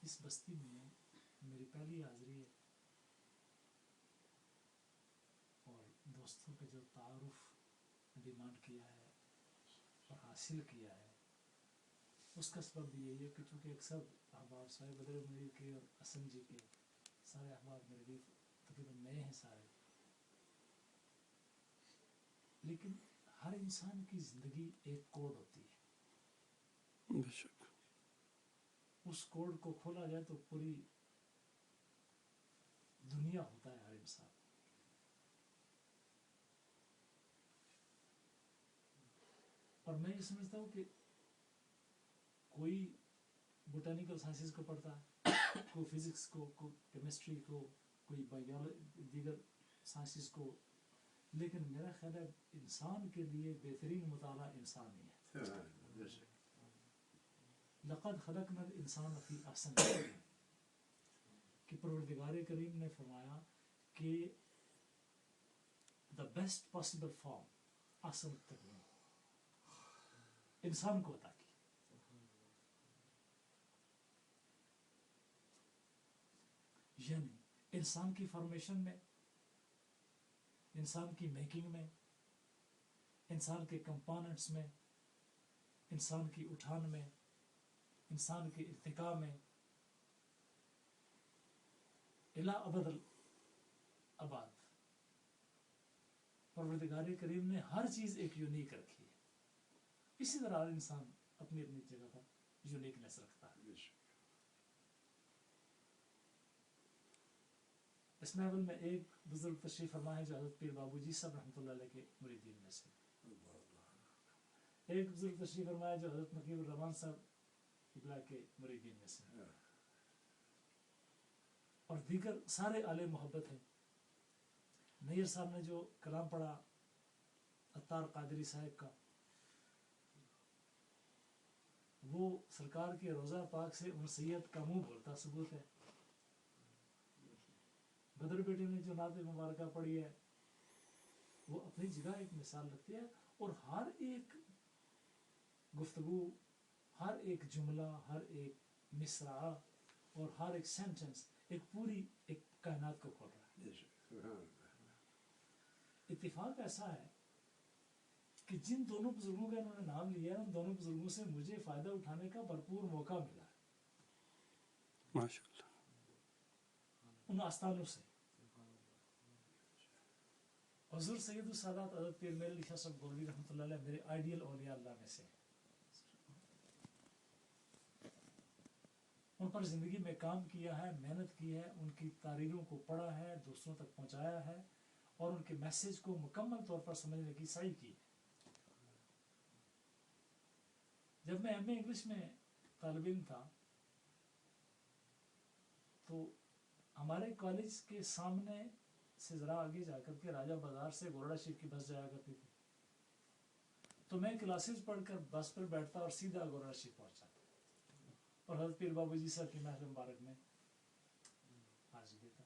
اس بستی میں میری پہلی حاضری ہے اور دوستوں کا جو تعارف ڈیمانڈ کیا ہے اور حاصل کیا ہے اس کا سبب بھی یہی ہے کہ چونکہ اکثر احباب صاحب بدر منیر کے اور حسن جی کے سارے احباب میرے لیے تقریباً نئے ہیں سارے، لیکن ہر انسان کی زندگی ایک کوڈ ہوتی ہے، بے شک اس کوڈ کو کھولا جائے تو پوری دنیا ہوتا ہے ہر انسان. اور میں یہ سمجھتا ہوں کہ کوئی بوٹینیکل سائنسز کو پڑھتا ہے، کوئی فزکس کو، کوئی کیمسٹری کو، کوئی دیگر سائنسز کو، لیکن میرا خیال ہے انسان کے لیے بہترین مطالعہ انسان ہی ہے. لقد خلقنا الانسان فی احسن تقویم، کہ پروردگار کریم نے فرمایا کہ دا بیسٹ پاسبل فارم احسن تقویم انسان کو عطا کی. یعنی انسان کی فارمیشن میں، انسان کی میکنگ میں، انسان کے کمپوننٹس میں، انسان کی اٹھان میں، انسان کے ارتقاء میں، الی ابد الاباد پروردگار کریم نے ہر چیز ایک یونیک رکھی ہے. اسی طرح ہر انسان اپنی اپنی جگہ پر یونیکنیس رکھتا ہے. اس محفل میں ایک بزرگ تشریف فرما ہے جو حضرت پیر بابو جی صاحب رحمۃ اللہ علیہ کے مریدین میں سے، ایک بزرگ تشریف فرما ہے جو حضرت نقیب الرحمان صاحب قبلہ کے مریدین میں سے، اور دیگر سارے اہل محبت ہیں. نیر صاحب نے جو کلام پڑھا عطار قادری صاحب کا، وہ سرکار کے روضہ پاک سے انسیت کا منہ بولتا ثبوت ہے. بدر بیٹے نے جو نعت مبارکہ پڑھی ہے وہ اپنی جگہ ایک مثال رکھتی ہے، اور ہر ایک گفتگو، ہر ایک جملہ، ہر ایک مصرعہ اور ہر ایک سینٹنس ایک پوری ایک کائنات کو کھول رہا ہے. اتفاق ایسا ہے کہ جن دونوں بزرگوں کا انہوں نے نام لیا ہے ان دونوں بزرگوں سے مجھے فائدہ اٹھانے کا بھرپور موقع ملا ہے، ماشاء اللہ. ان آستانوں سے. حضور سید السادات حضرت پیر میرعلی شاہ صاحب گولوی رحمۃ اللہ علیہ میرے آئیڈیل اولیاء اللہ میں سے ہیں. ان پر زندگی میں کام کیا ہے، محنت کی ہے، ان کی تحریروں کو پڑھا ہے، دوسروں تک پہنچایا ہے، اور ان کے میسج کو مکمل طور پر سمجھنے کی سعی کی. جب میں ایم اے انگلش میں طالب علم تھا تو ہمارے کالج کے سامنے سے ذرا آگے جا کر کے راجہ بازار سے گورڑا شریف کی بس جایا کرتی تھی، تو میں کلاسز پڑھ کر بس پر بیٹھتا اور سیدھا گورڑا شریف پہنچ جاتا اور حضرت پیر بابو جی صاحب کی محفل مبارک میں حاضری دیتا.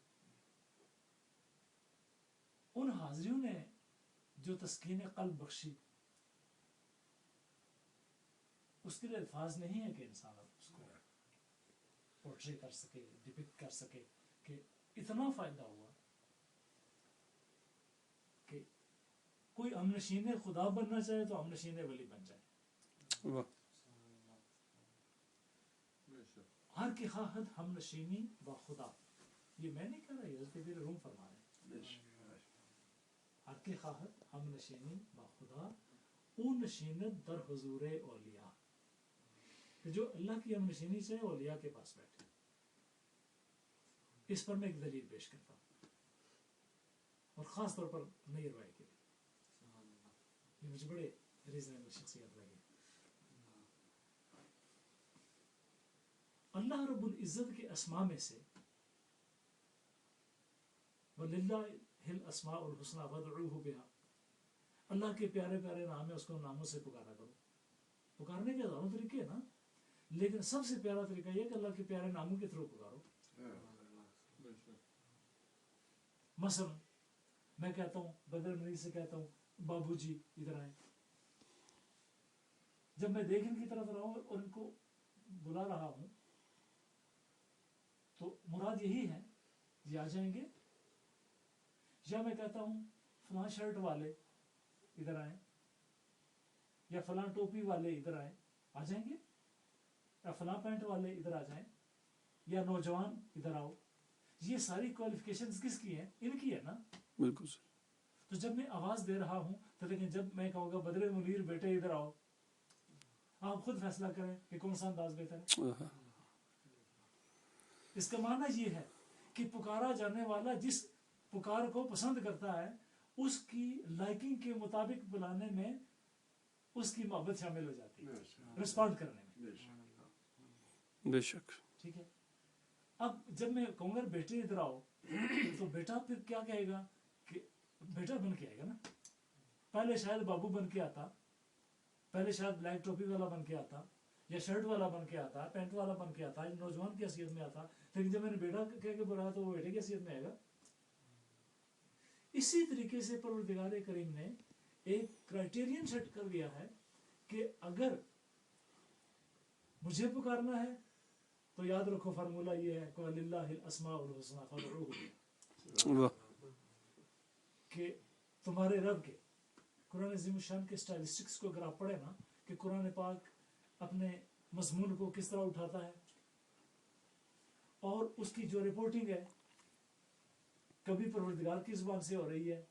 ان حاضریوں نے جو تسکین قلب بخشی اس کے لیے الفاظ نہیں ہے کہ انسان اس کو پورٹری کر سکے، ڈپکٹ کر سکے، کہ اتنا فائدہ ہوا کہ کوئی ہم نشین خدا بننا چاہے تو ہم نشین ولی بن جائے. ہر کی خواہد ہم نشینی با خدا، یہ میں نہیں کہہ رہا، یہ حضرت پیر روم فرما رہے ہیں. ہر کی خواہد ہم نشینی با خدا او نشینت در حضور اولیاء، کہ جو اللہ کی ہم نشینی سے اولیاء کے پاس بیٹھے. اس پر میں ایک دلیل پیش کرتا ہوں، اور خاص طور پر نیر بھائی کے لیے، یہ مجھے بڑے ریزنیبل شخصیت لگی. اللہ رب العزت کے اسماء میں سے وَلِلَّهِ الْأَسْمَاءُ الْحُسْنَى فَادْعُوهُ بِهَا، اللہ کے پیارے پیارے نام ہے، اس کو ناموں سے پکارا کرو. پکارنے کے ہزاروں طریقے ہیں نا، لیکن سب سے پیارا طریقہ یہ کہ اللہ کے پیارے ناموں کے تھرو پکارو. مثلا میں کہتا ہوں بدر منیر سے کہتا ہوں بابو جی ادھر آئیں، جب میں دیکھ ان کی طرف رہا ہوں اور ان کو بلا رہا ہوں تو مراد یہی ہے یہ آ جائیں گے، یا میں کہتا ہوں فلاں شرٹ والے ادھر آئیں، یا فلاں ٹوپی والے ادھر آئیں، آ جائیں گے، یا فلاں پینٹ والے ادھر آ جائیں، یا نوجوان ادھر آؤ. یہ ساری کوالیفیکیشنز کس کی ہیں؟ ان کی ہے نا. بالکل صحیح. تو جب میں آواز دے رہا ہوں تو لیکن جب میں کہوں گا بدر منیر بیٹے ادھر آؤ، آپ خود فیصلہ کریں کہ کون سا انداز بہتر ہے. اس کا معنی یہ ہے کہ پکارا جانے والا جس پکار کو پسند کرتا ہے اس کی لائکنگ کے مطابق بلانے میں اس کی محبت شامل ہو جاتی ہے، رسپونڈ کرنے میں. بے شک. ٹھیک ہے. اب جب میں کہوں گا بیٹے ادھر آؤ تو بیٹا پھر کیا کہے گا کہ بیٹا بن کے آئے گا نا. پہلے شاید بابو بن کے آتا، پہلے شاید بلیک ٹوپی والا بن کے آتا، یا شرٹ والا بن کے آتا، پینٹ والا بن کے آتا، نوجوان کی حیثیت میں آتا. لیکن جب میں نے بیٹا کہہ کے بلایا تو وہ بیٹے کی حیثیت میں آئے گا. اسی طریقے سے پروردگار کریم نے ایک کرائٹیرین سیٹ کر دیا ہے کہ اگر مجھے پکارنا ہے تو یاد رکھو فارمولہ یہ ہے کہ للہ الاسماء الحسنی فادعوہ، کہ تمہارے رب کے قرآن عظیم الشان کے اسٹائلسٹکس کو اگر آپ پڑھیں نا کہ قرآن پاک اپنے مضمون کو کس طرح اٹھاتا ہے، اور اس کی جو رپورٹنگ ہے کبھی پروردگار کی زبان سے ہو رہی ہے،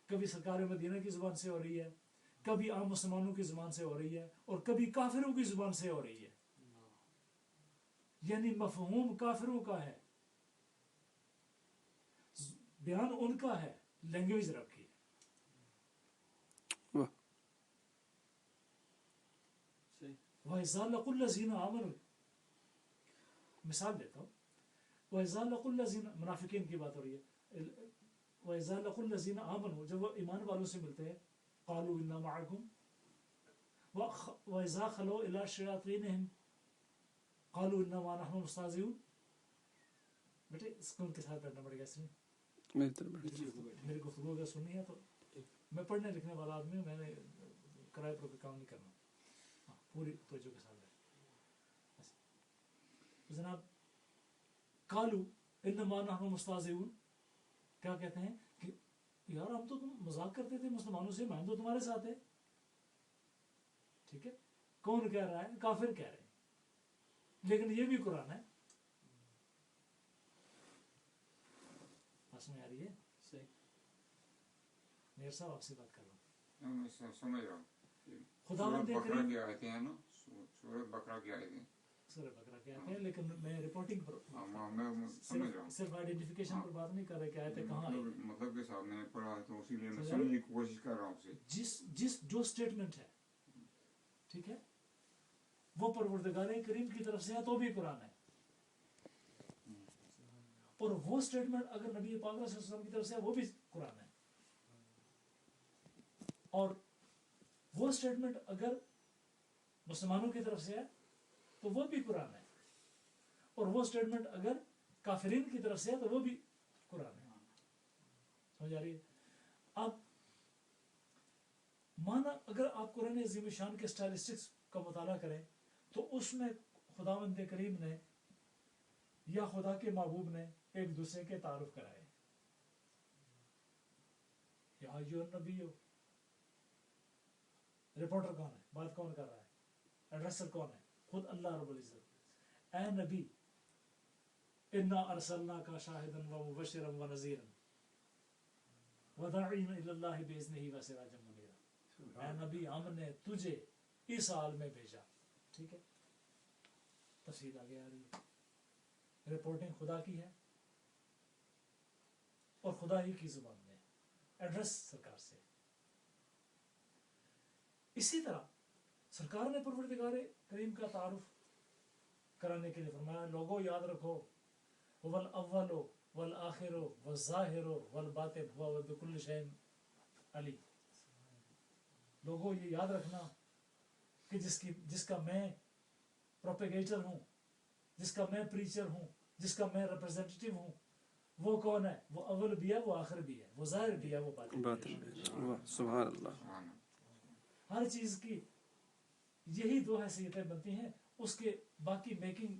کبھی سرکار مدینہ کی زبان سے ہو رہی ہے، کبھی عام مسلمانوں کی زبان سے ہو رہی ہے، اور کبھی کافروں کی زبان سے ہو رہی ہے. یعنی مفہوم کافروں کا ہے، بیان ان کا ہے، لینگویج رب کی ہے. وَإِذَا لَقُوا الَّذِينَ آمَنُوا، مثال دیتا ہوں، وَإِذَا لَقُوا الَّذِينَ، منافقین کی بات ہو رہی ہے، وَإِذَا لَقُوا الَّذِينَ آمَنُوا، جب وہ ایمان والوں سے ملتے ہیں، قَالُوا إِنَّا مَعَكُمْ، وَإِذَا خَلَوْا إِلَىٰ شَيَاطِينِهِمْ قَالُوا إِنَّمَا نَحْنُ مُسْتَهْزِئُونَ. بیٹے سکون کے ساتھ بیٹھنا پڑے گا، اس میں میری گفتگو اگر سننی ہے تو میں پڑھنے لکھنے والا آدمی ہوں، میں نے کرائے پر کوئی کام نہیں کرنا. پوری توجہ کے ساتھ جناب. قالوا انما نحن مستہزئون، کیا کہتے ہیں کہ یار ہم تو تم مذاق کرتے تھے مسلمانوں سے، میں تو تمہارے ساتھ ہے. ٹھیک ہے. کون کہہ رہا ہے؟ کافر کہہ رہے ہیں، لیکن یہ بھی قرآن ہے. میں آ رہی ہے میر صاحب آپ سے بات کر رہا ہوں. سمجھ رہا ہوں. خداوند کریم کی آیتیں ہیں نا، سورۃ بقرہ کی آیتیں، سورہ بقرہ کی آیتیں ہیں، لیکن میں رپورٹنگ پر میں سمجھ رہا ہوں، صرف آئیڈینٹیفیکیشن پر بات نہیں کر رہے کہ آیتیں کہاں آئی. مطلب کے ساتھ میں نے پڑھا تو اسی لیے میں سمجھنے کی کوشش کر رہا ہوں اسے. جو اسٹیٹمنٹ ہے، ٹھیک ہے، وہ پروردگار کریم کی طرف سے ہے تو بھی قرآن ہے، اور وہ اسٹیٹمنٹ اگر نبی پاک صلی اللہ علیہ وسلم کی طرف سے ہے وہ بھی قرآن ہے، اور وہ اسٹیٹمنٹ اگر مسلمانوں کی طرف سے ہے تو وہ بھی قرآن ہے، اور وہ اسٹیٹمنٹ اگر کافرین کی طرف سے ہے تو وہ بھی قرآن ہے. سمجھ آ رہی ہے؟ اب مانا اگر آپ قرآن عظیم شان کے اسٹائلسٹکس کا مطالعہ کریں تو اس میں خداوند کریم نے یا خدا کے محبوب نے ایک دوسرے کے تعارف کرائے. یا ایھا النبی، رپورٹر کون ہے؟ بات کون کر رہا ہے؟ ایڈریسر کون ہے؟ خود اللہ رب العزت. اے نبی انا ارسلناک شاہدا ومبشرا ونذیرا وداعیا الی اللہ باذنہ وسراجا منیرا. اے نبی ہم نے تجھے اس حال میں بھیجا. ٹھیک ہے، تفصیل آگے آ رہی ہے. رپورٹنگ خدا کی ہے اور خدا ہی کی زبان میں، ایڈریس سرکار سے. اسی طرح سرکار نے پروردگار کریم کا تعارف کرانے کے لیے فرمایا لوگوں یاد رکھو هو الاول والآخر والظاہر والباطن وهو بكل شيء علیم. لوگوں یہ یاد رکھنا کہ جس کا میں پروپیگیٹر ہوں، جس کا میں پریچر ہوں، جس کا میں ریپرزینٹیٹیو ہوں، وہ کون ہے؟ وہ اول بھی ہے، وہ آخر بھی ہے، وہ ظاہر بھی ہے، وہ باطن بھی ہے. سبحان اللہ. ہر چیز کی یہی دو حیثیتیں بنتی ہیں، اس کے باقی میکنگ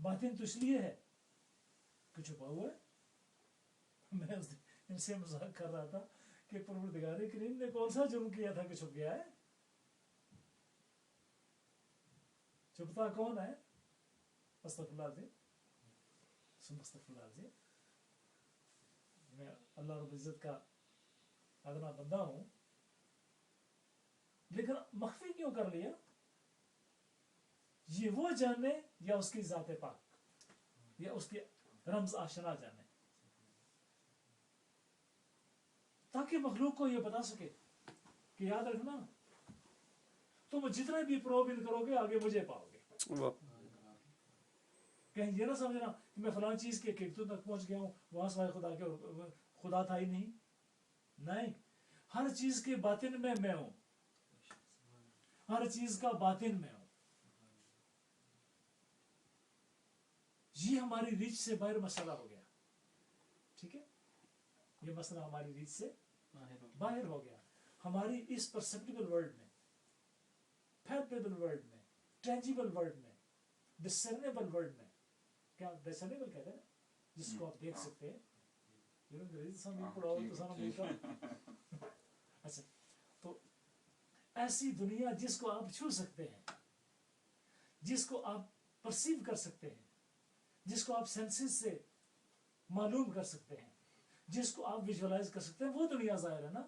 باطن تو اس لیے ہے کہ چھپا ہوا ہے. میں اس دن ان سے مذاق کر رہا تھا کہ پروردگار کریم نے کون سا جرم کیا تھا کہ چھپ گیا ہے؟ چھپتا کون ہے؟ استغفر اللہ سے استغفر اللہ سے. میں اللہ رب العزت کا ادنا بندہ ہوں، لیکن مخفی کیوں کر لیا؟ یہ وہ جانے یا اس کی ذات پاک یا اس کے رمز آشنا جانے، تاکہ مخلوق کو یہ بتا سکے کہ یاد رکھنا تم جتنا بھی پروبل کرو گے آگے مجھے پاؤ گے. کہیں یہ نہ سمجھنا کہ میں فلاں چیز کے قیمتوں تک پہنچ گیا ہوں، وہاں سوائے خدا کے خدا تھا ہی نہیں. نہیں، ہر چیز کے باطن میں ہوں، ہر چیز کا باطن میں ہوں. یہ ہماری ریچ سے باہر مسئلہ ہو گیا. ٹھیک ہے، یہ مسئلہ ہماری ریچ سے باہر ہو گیا. ہماری اس پرسپٹیبل ورلڈ میں، فیکٹیبل ورلڈ میں، ٹینجیبل ورلڈ میں، ڈسرنیبل ورلڈ میں، کیا ڈسرنیبل کہتے ہیں جس کو آپ دیکھ سکتے ہیں. اچھا، تو ایسی دنیا جس کو آپ چھو سکتے ہیں، جس کو آپ پرسیو کر سکتے ہیں، جس کو آپ سینسز سے معلوم کر سکتے ہیں، جس کو آپ ویژولائز کر سکتے ہیں، وہ دنیا ظاہر ہے نا.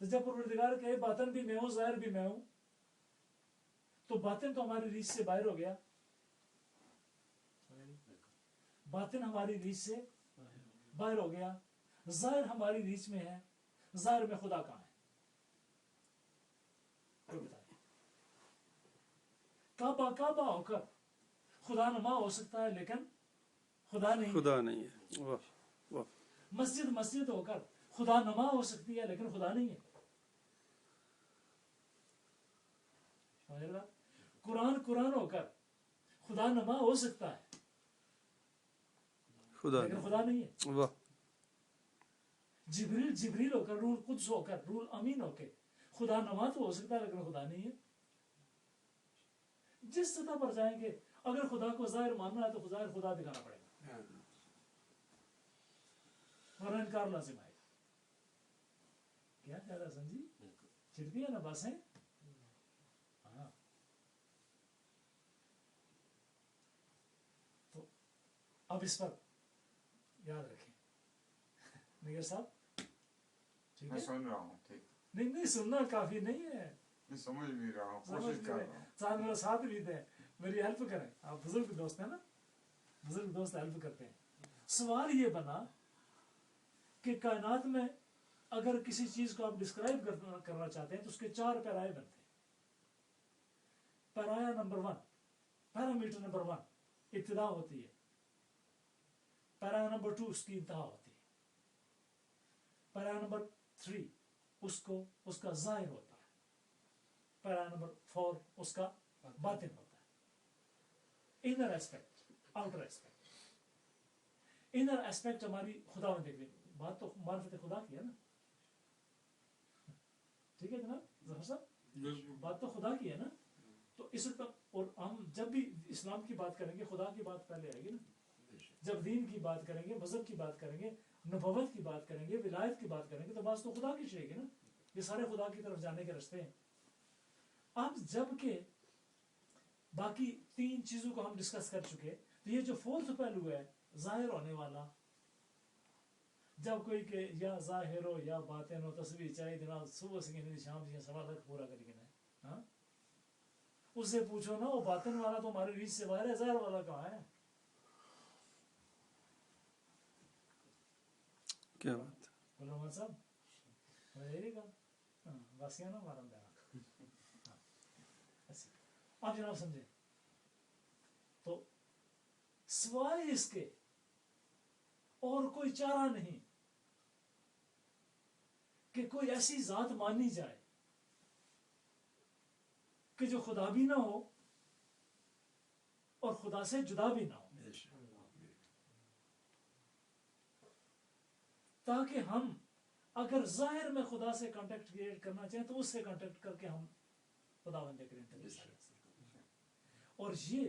تو جب پروردگار کہے باطن بھی میں ہوں ظاہر بھی میں ہوں، تو باطن تو ہماری ریچ سے باہر ہو گیا. باطن ہماری ریچ سے باہر ہو گیا، ظاہر ہماری ریچ میں ہے. ظاہر میں خدا کہاں ہے؟ کوئی بتائے؟ کعبہ کعبہ ہو کر خدا نما ہو سکتا ہے لیکن خدا نہیں. خدا نہیں ہے. واہ واہ. مسجد مسجد ہو کر خدا نما ہو سکتی ہے لیکن خدا نہیں ہے. قرآن قرآن ہو کر خدا نما ہو سکتا ہے خدا لیکن خدا نہیں ہے. واہ. جبریل جبریل ہو کر، روح القدس ہو کر، روح امین ہو کے خدا نما تو ہو سکتا ہے لیکن خدا نہیں ہے. جس سطح پر جائیں گے، اگر خدا کو ظاہر ماننا ہے تو ظاہر خدا دکھانا پڑے گا، ورنہ انکار لازم آئے گا. کیا کہہ رہا سنجی؟ چھڑتی ہے نا بس ہے. ہاں، تو اب اس پر یاد رکھیں نگر صاحب. ٹھیک میں ہے، سن رہا ہوں. ٹھیک، نہیں سننا کافی نہیں ہے، میں سمجھ بھی رہا ہوں، کوشش کر رہا ہوں. ساتھ میرا ساتھ بھی دیں، میری ہیلپ کریں. آپ بزرگ دوست ہیں نا، بزرگ دوست ہیلپ کرتے ہیں. سوال یہ بنا کہ کائنات میں اگر کسی چیز کو آپ ڈسکرائب کرنا چاہتے ہیں تو اس کے 4 پیرائے بنتے ہیں. پیرایا نمبر 1، پیرامیٹر نمبر 1 ابتدا ہوتی ہے. پیرایا نمبر 2 اس کی انتہا ہوتی ہے. پیرایا نمبر 3 اس کا ظاہر ہوتا ہے. پیرایا نمبر 4 اس کا باطن ہوتا ہے. Inner aspect, outer aspect. Inner aspect ہماری خدا میں دیکھ، بات تو معرفت خدا کی ہے نا. ٹھیک ہے جناب ظفر صاحب، بات تو خدا کی ہے نا. تو اس وقت اور ہم جب بھی اسلام کی بات کریں گے خدا کی بات پہلے آئے گی نا. جب دین کی بات کریں گے، مذہب کی بات کریں گے، نبوت کی بات کریں گے، ولایت کی بات کریں گے، تو بات تو خدا کی چاہیے گی نا. یہ سارے خدا کی طرف جانے کے راستے ہیں. اب جب کہ باقی 3 چیزوں کو ہم ڈسکس کر چکے، تو یہ جو 4تھ پہلو ہے ظاہر ہونے والا، جب کوئی کہ یا ظاہر ہو یا باطن ہو، تصویر چاہیے جناب صبح سے کہنے شام سے سوا تک پورا کر کے نا. ہاں، اس سے پوچھو نا، وہ باطن والا تو ہمارے ریچ سے باہر ہے، ظاہر والا کہاں ہے؟ کیا بات ہے. بولو محمد صاحب میری گا بس یہ نا مارم دینا. آپ جناب سمجھے تو سوائے اس کے اور کوئی چارہ نہیں کہ کوئی ایسی ذات مانی جائے کہ جو خدا بھی نہ ہو اور خدا سے جدا بھی نہ ہو، تاکہ ہم اگر ظاہر میں خدا سے کانٹیکٹ کریٹ کرنا چاہیں تو اس سے کانٹیکٹ کر کے ہم خدا بندے کریں. اور یہ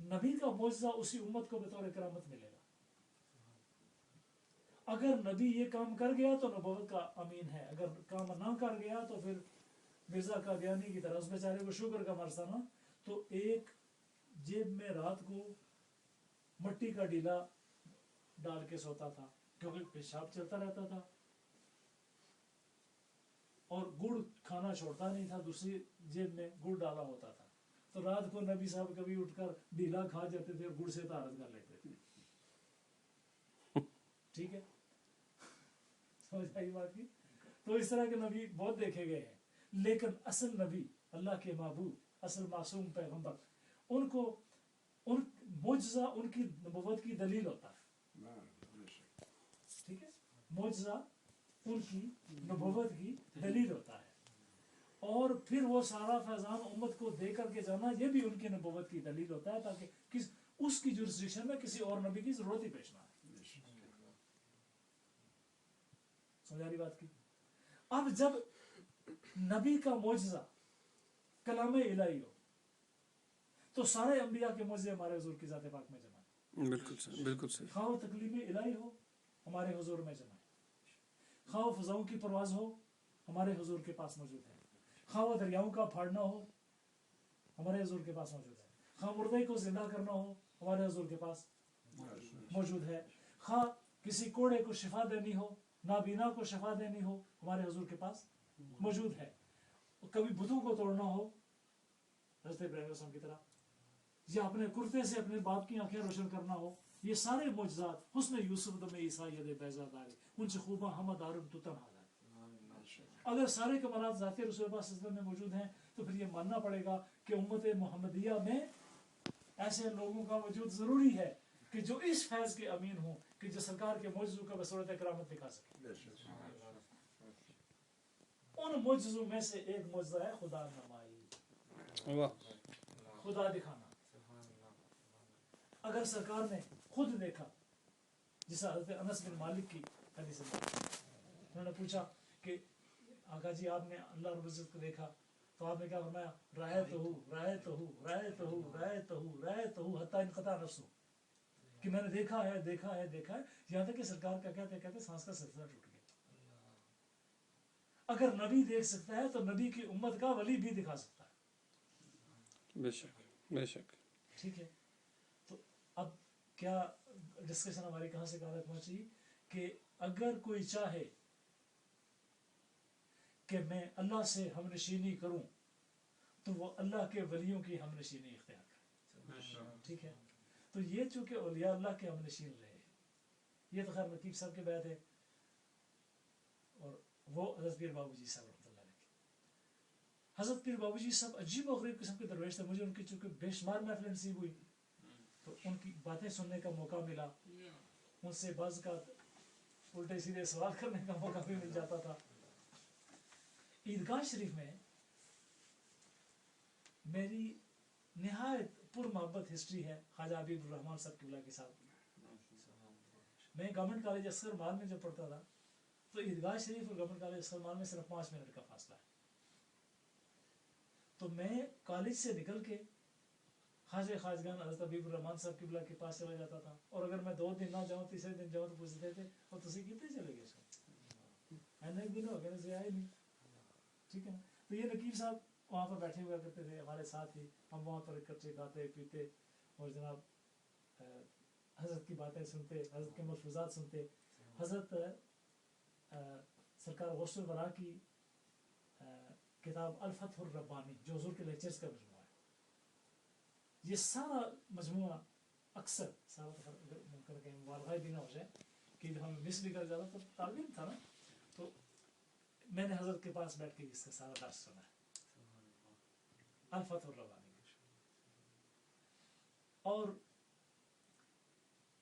نبی کا معجزہ اسی امت کو بطور کرامت ملے گا. اگر نبی یہ کام کر گیا تو نبوت کا امین ہے, اگر کام نہ کر گیا تو پھر مرزا قادیانی کی طرح اس بیچارے کو شوگر کا مرض تھا نا, تو ایک جیب میں رات کو مٹی کا ڈیلا ڈال کے سوتا تھا کیونکہ پیشاب چلتا رہتا تھا, اور گڑ کھانا چھوڑتا نہیں تھا, دوسری جیب میں گڑ ڈالا ہوتا تھا. تو رات کو نبی صاحب کبھی اٹھ کر ڈیلا کھا جاتے تھے اور گڑ سے طہارت کر لیتے تھے. ٹھیک ہے, سمجھ آئی بات کی؟ تو اس طرح کے نبی بہت دیکھے گئے ہیں, لیکن اصل نبی اللہ کے محبوب, اصل معصوم پیغمبر, ان کو ان معجزہ ان کی نبوت کی دلیل ہوتا ہے. ٹھیک ہے, معجزہ ان کی نبوت کی دلیل ہوتا ہے, اور پھر وہ سارا فیضان امت کو دے کر کے جانا یہ بھی ان کی نبوت کی دلیل ہوتا ہے, تاکہ اس کی جورسڈکشن میں کسی اور نبی کی ضرورت ہی پیش نہ آئے. سمجھ آ رہی بات کی؟ اب جب نبی کا معجزہ کلام الہی ہو تو سارے انبیاء کے معجزے ہمارے حضور کی ذات پاک میں جمع ہیں. بالکل صحیح, بالکل صحیح. خواہ وہ تکلیم الہی ہو ہمارے حضور میں جمع ہے, خواہ وہ فضاؤں کی پرواز ہو ہمارے حضور کے پاس موجود ہے, خواہ وہ دریاؤں کا پھاڑنا ہو ہمارے حضور کے پاس موجود ہے, خواہ مردے کو زندہ کرنا ہو ہمارے حضور کے پاس موجود ہے, خواہ کسی کوڑے کو شفا دینی ہو, نابینا کو شفا دینی ہو ہمارے حضور کے پاس موجود ہے, کبھی بتوں کو توڑنا ہو حضرت ابراہیم علیہ السلام کی طرح, یا اپنے کرتے سے اپنے باپ کی آنکھیں روشن کرنا ہو, یہ سارے معجزات حسن یوسف دم عیسیٰ ید بیضا داری ان سے خوباں ہم دارم تو تنہا داری. اگر سارے کمالات ذات رسول اللہ صلی اللہ علیہ وسلم میں موجود ہیں تو پھر یہ ماننا پڑے گا کہ امت محمدیہ میں ایسے لوگوں کا وجود ضروری ہے کہ جو اس فیض کے امین ہوں کہ جو سرکار کے معجزوں کا بصورت کرامت دکھا سکے. ان معجزوں میں سے ایک معجزہ ہے خدا نمائی, خدا دکھانا. اگر سرکار نے خود دیکھا, جیسا حضرت انس بن مالک کی حدیث ہے, انہوں نے پوچھا کہ آقا جی آپ نے اللہ رب العزت کو دیکھا, تو آپ نے کیا فرمایا, رأیتہ حتی انقطع نفسہ, کہ میں نے دیکھا ہے دیکھا ہے دیکھا ہے, یہاں تک کہ سرکار کا کہتے سانس کا سلسلہ ٹوٹ گیا. اگر نبی دیکھ سکتا ہے تو نبی کی امت کا ولی بھی دکھا سکتا ہے. بے شک, بے شک. ٹھیک ہے, تو اب کیا ڈسکشن ہماری کہاں سے کہاں تک پہنچی کہ اگر کوئی چاہے کہ میں اللہ سے ہم نشینی کروں تو وہ اللہ کے ولیوں کی ہم نشینی اختیار کرے. ٹھیک ہے, تو یہ چونکہ اولیاء اللہ کے ہم نشین رہے, یہ تو خیر نقیب صاحب کے بیعت ہے, اور وہ حضرت پیر بابو جی صاحب رحمۃ اللہ علیہ. حضرت پیر بابو جی صاحب عجیب و غریب قسم کے درویش تھے, مجھے ان کی چونکہ بے شمار محفلیں نصیب ہوئی تو ان کی باتیں سننے کا موقع ملا, ان سے بعض کا الٹے سیدھے سوال کرنے کا موقع بھی مل جاتا تھا. عیدگاہ شریف میں میری نہایت پر محبت ہسٹری ہے خواجہ حبیب الرحمان صاحب قبلہ کے ساتھ. میں گورنمنٹ کالج اصغر مال میں جب پڑھتا تھا تو عیدگاہ شریف اور گورنمنٹ کالج اصغر مال میں صرف 5 منٹ کا فاصلہ ہے. تو میں کالج سے نکل کے خواجہ خواجگان حضرت حبیب الرحمان صاحب قبلہ کے پاس چلا جاتا تھا, اور اگر میں 2 دن نہ جاؤں تیسرے دن جاؤں تو پوچھتے تھے اور تسی کتنے چلے گئے سر, میں نے ایک دن ہو گیا سے آئے نہیں. ٹھیک ہے نا, تو یہ نقیب صاحب وہاں پر بیٹھے ہوا کرتے تھے ہمارے ساتھ ہی, ہم وہاں پر اکٹھے کھاتے پیتے اور جناب حضرت کی باتیں سنتے, حضرت کے ملفوظات سنتے. حضرت سرکار غوث الورا کی کتاب الفتح الربانی جو حضور کے لیکچرز کا مجموعہ ہے, یہ سارا مجموعہ اکثر سارا ممکن کہ مبالغہ بھی نہ ہو جائے کہ ہم مس بھی کر جاتا, تو طالب علم تھا نا, تو میں نے حضرت کے پاس بیٹھ کے اس کا سارا درس سنا ہے الفتح الربانی. اور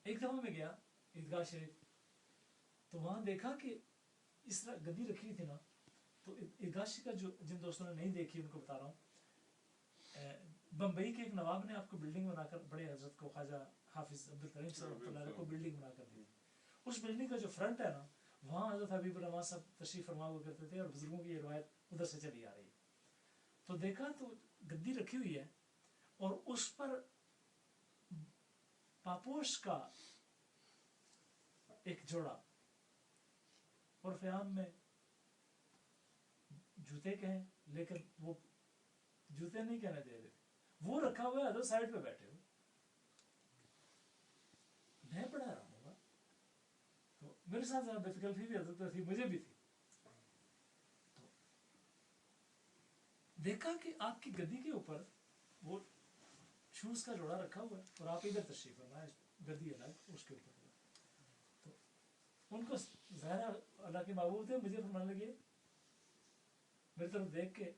ایک دفعہ میں گیا عیدگاہ شریف, تو وہاں دیکھا کہ اس طرح گدی رکھی تھی نا, تو عیدگاہ شریف کا جو جن دوستوں نے نہیں دیکھی ان کو بتا رہا ہوں, بمبئی کے ایک نواب نے آپ کو بلڈنگ بنا کر, بڑے حضرت کو خواجہ حافظ عبدالکریم صاحب کو بلڈنگ بنا کر دی. اس بلڈنگ کا جو فرنٹ ہے نا, وہاں حضرت حبیب الرحمان صاحب تشریف فرما ہوا کرتے تھے, اور بزرگوں کی یہ روایت ادھر سے چلی آ رہی ہے. تو دیکھا تو گدی رکھی ہوئی ہے, اور اس پر پاپوش کا ایک جوڑا عرف عام میں جوتے کہیں لیکن وہ جوتے نہیں کہنے دے رہے، وہ رکھا ہوا ہے ادر سائڈ پہ بیٹھے ہو، میں پڑھا رہا ہوں گا تو میرے ساتھ ذرا ڈفیکلٹی بھی حضرت تھی، مجھے بھی تھی. تو دیکھا کہ آپ کی گدی کے اوپر وہ شوز کا جوڑا رکھا ہوا ہے اور آپ ادھر تشریف فرمائے، گدی الگ اس کے اوپر. تو ان کو ظاہر اللہ کے محبوب تھے، مجھے فرمانے لگے میری طرف دیکھ کے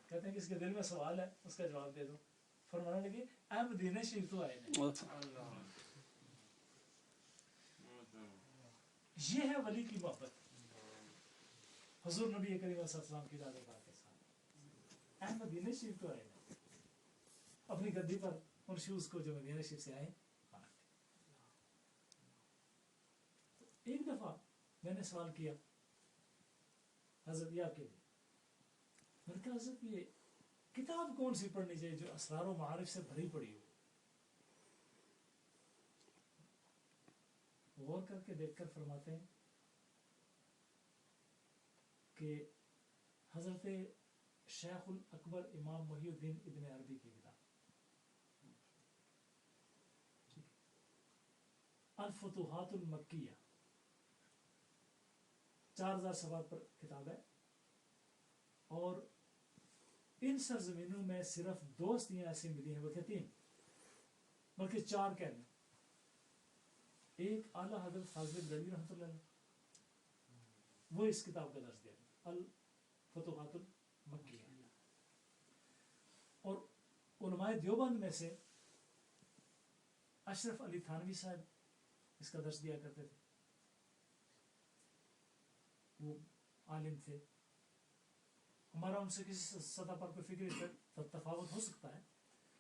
کہتے ہیں کہ اس کے دل میں سوال ہے اس کا جواب دے دو. فرمانے لگے اے مدینہ شریف تو آئے نہیں. یہ ہے ولی کی محبت حضور نبی کریم صلی اللہ علیہ وسلم کی داد پاک کے ساتھ. اے مدینہ شریف تو آئے نہیں، اپنی گدی پر ان شوز کو جو مدینہ شریف سے آئے. ایک دفعہ میں نے سوال کیا حضرت یہ آپ کے لیے، میں نے کہا حضرت یہ کتاب کون سی پڑھنی چاہیے جو اسرار و معارف سے بھری پڑی ہو؟ غور کر کے دیکھ کر فرماتے ہیں کہ حضرت شیخ الاکبر امام محی الدین ابن عربی کی کتاب الفتوحات المکیہ 4000 صفحات پر کتاب ہے، اور ان سرزمینوں میں صرف 2 ہستیاں ایسی ملی ہیں، بلکہ 3 بلکہ 4 کہنے. ایک اعلیٰ حضرت فاضل بریلوی رحمۃ اللہ علیہ، وہ اس کتاب کا درس دیا الفتوحات المکیہ. اور علماء دیوبند میں سے اشرف علی تھانوی صاحب اس کا درس دیا کرتے تھے، وہ عالم تھے. ہمارا ان سے کسی سطح پر کوئی فکری تفاوت ہو سکتا ہے،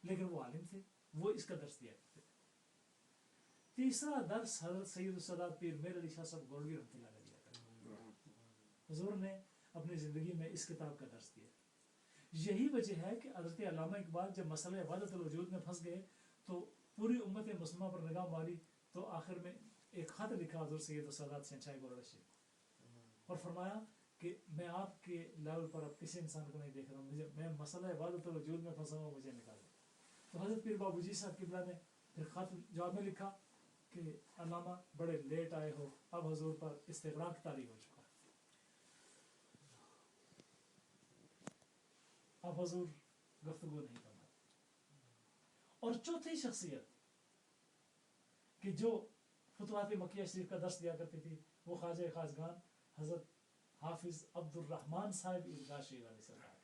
لیکن وہ عالم تھے، وہ اس کا درس دیا کرتے تھے. تیسرا درس حضرت سید السادات پیر میر علی شاہ صاحب گولوی رحمۃ اللہ علیہ دیا کرتے. حضور نے اپنی زندگی میں اس کتاب کا درس دیا. یہی وجہ ہے کہ حضرت علامہ اقبال جب مسئلہ وحدت الوجود میں پھنس گئے تو پوری امت مسلمہ پر نگاہ ماری تو آخر میں ایک خط لکھا حضور سید السادات شہنشاہ گولڑا شریف، اور فرمایا کہ میں آپ کے لیول پر اب کسی انسان کو نہیں دیکھ رہا ہوں، میں مسئلہ وحدت الوجود میں پھنسا ہوں، مجھے نکالیں. تو حضرت پیر بابو جی صاحب قبلہ نے پھر خط جواب میں لکھا کہ علامہ بڑے لیٹ آئے ہو، اب حضور پر استغراق طاری ہو چکا ہے، اب حضور گفتگو نہیں کرنا. اور چوتھی شخصیت کہ جو فتوحات مکیہ شریف کا درس دیا کرتی تھی وہ خواجہ خواجگان حضرت حافظ عبد الرحمن صاحب عیدگاہ شریف علیہ السلام،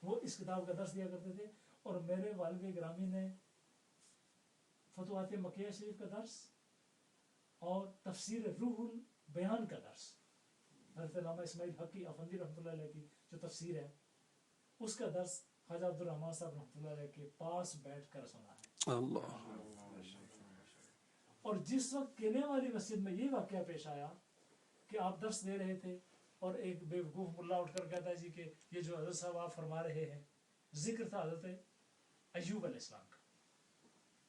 وہ اس کتاب کا درس دیا کرتے تھے. اور میرے والد گرامی نے فتوحات مکیہ شریف کا درس اور تفسیر روح البیان کا درس حضرت علامہ اسماعیل حقی افندی رحمۃ اللہ علیہ کی جو تفسیر ہے اس کا درس خواجہ عبد الرحمن صاحب رحمۃ اللہ علیہ کے پاس بیٹھ کر سنا ہے. اور جس وقت کینے والی مسجد میں یہ واقعہ پیش آیا کہ آپ درس دے رہے تھے اور ایک بے وقوف ملا اٹھ کر کہتا ہے جی کہ یہ جو حضرت صاحب آپ فرما رہے ہیں، ذکر تھا حضرت ایوب علیہ السلام کا،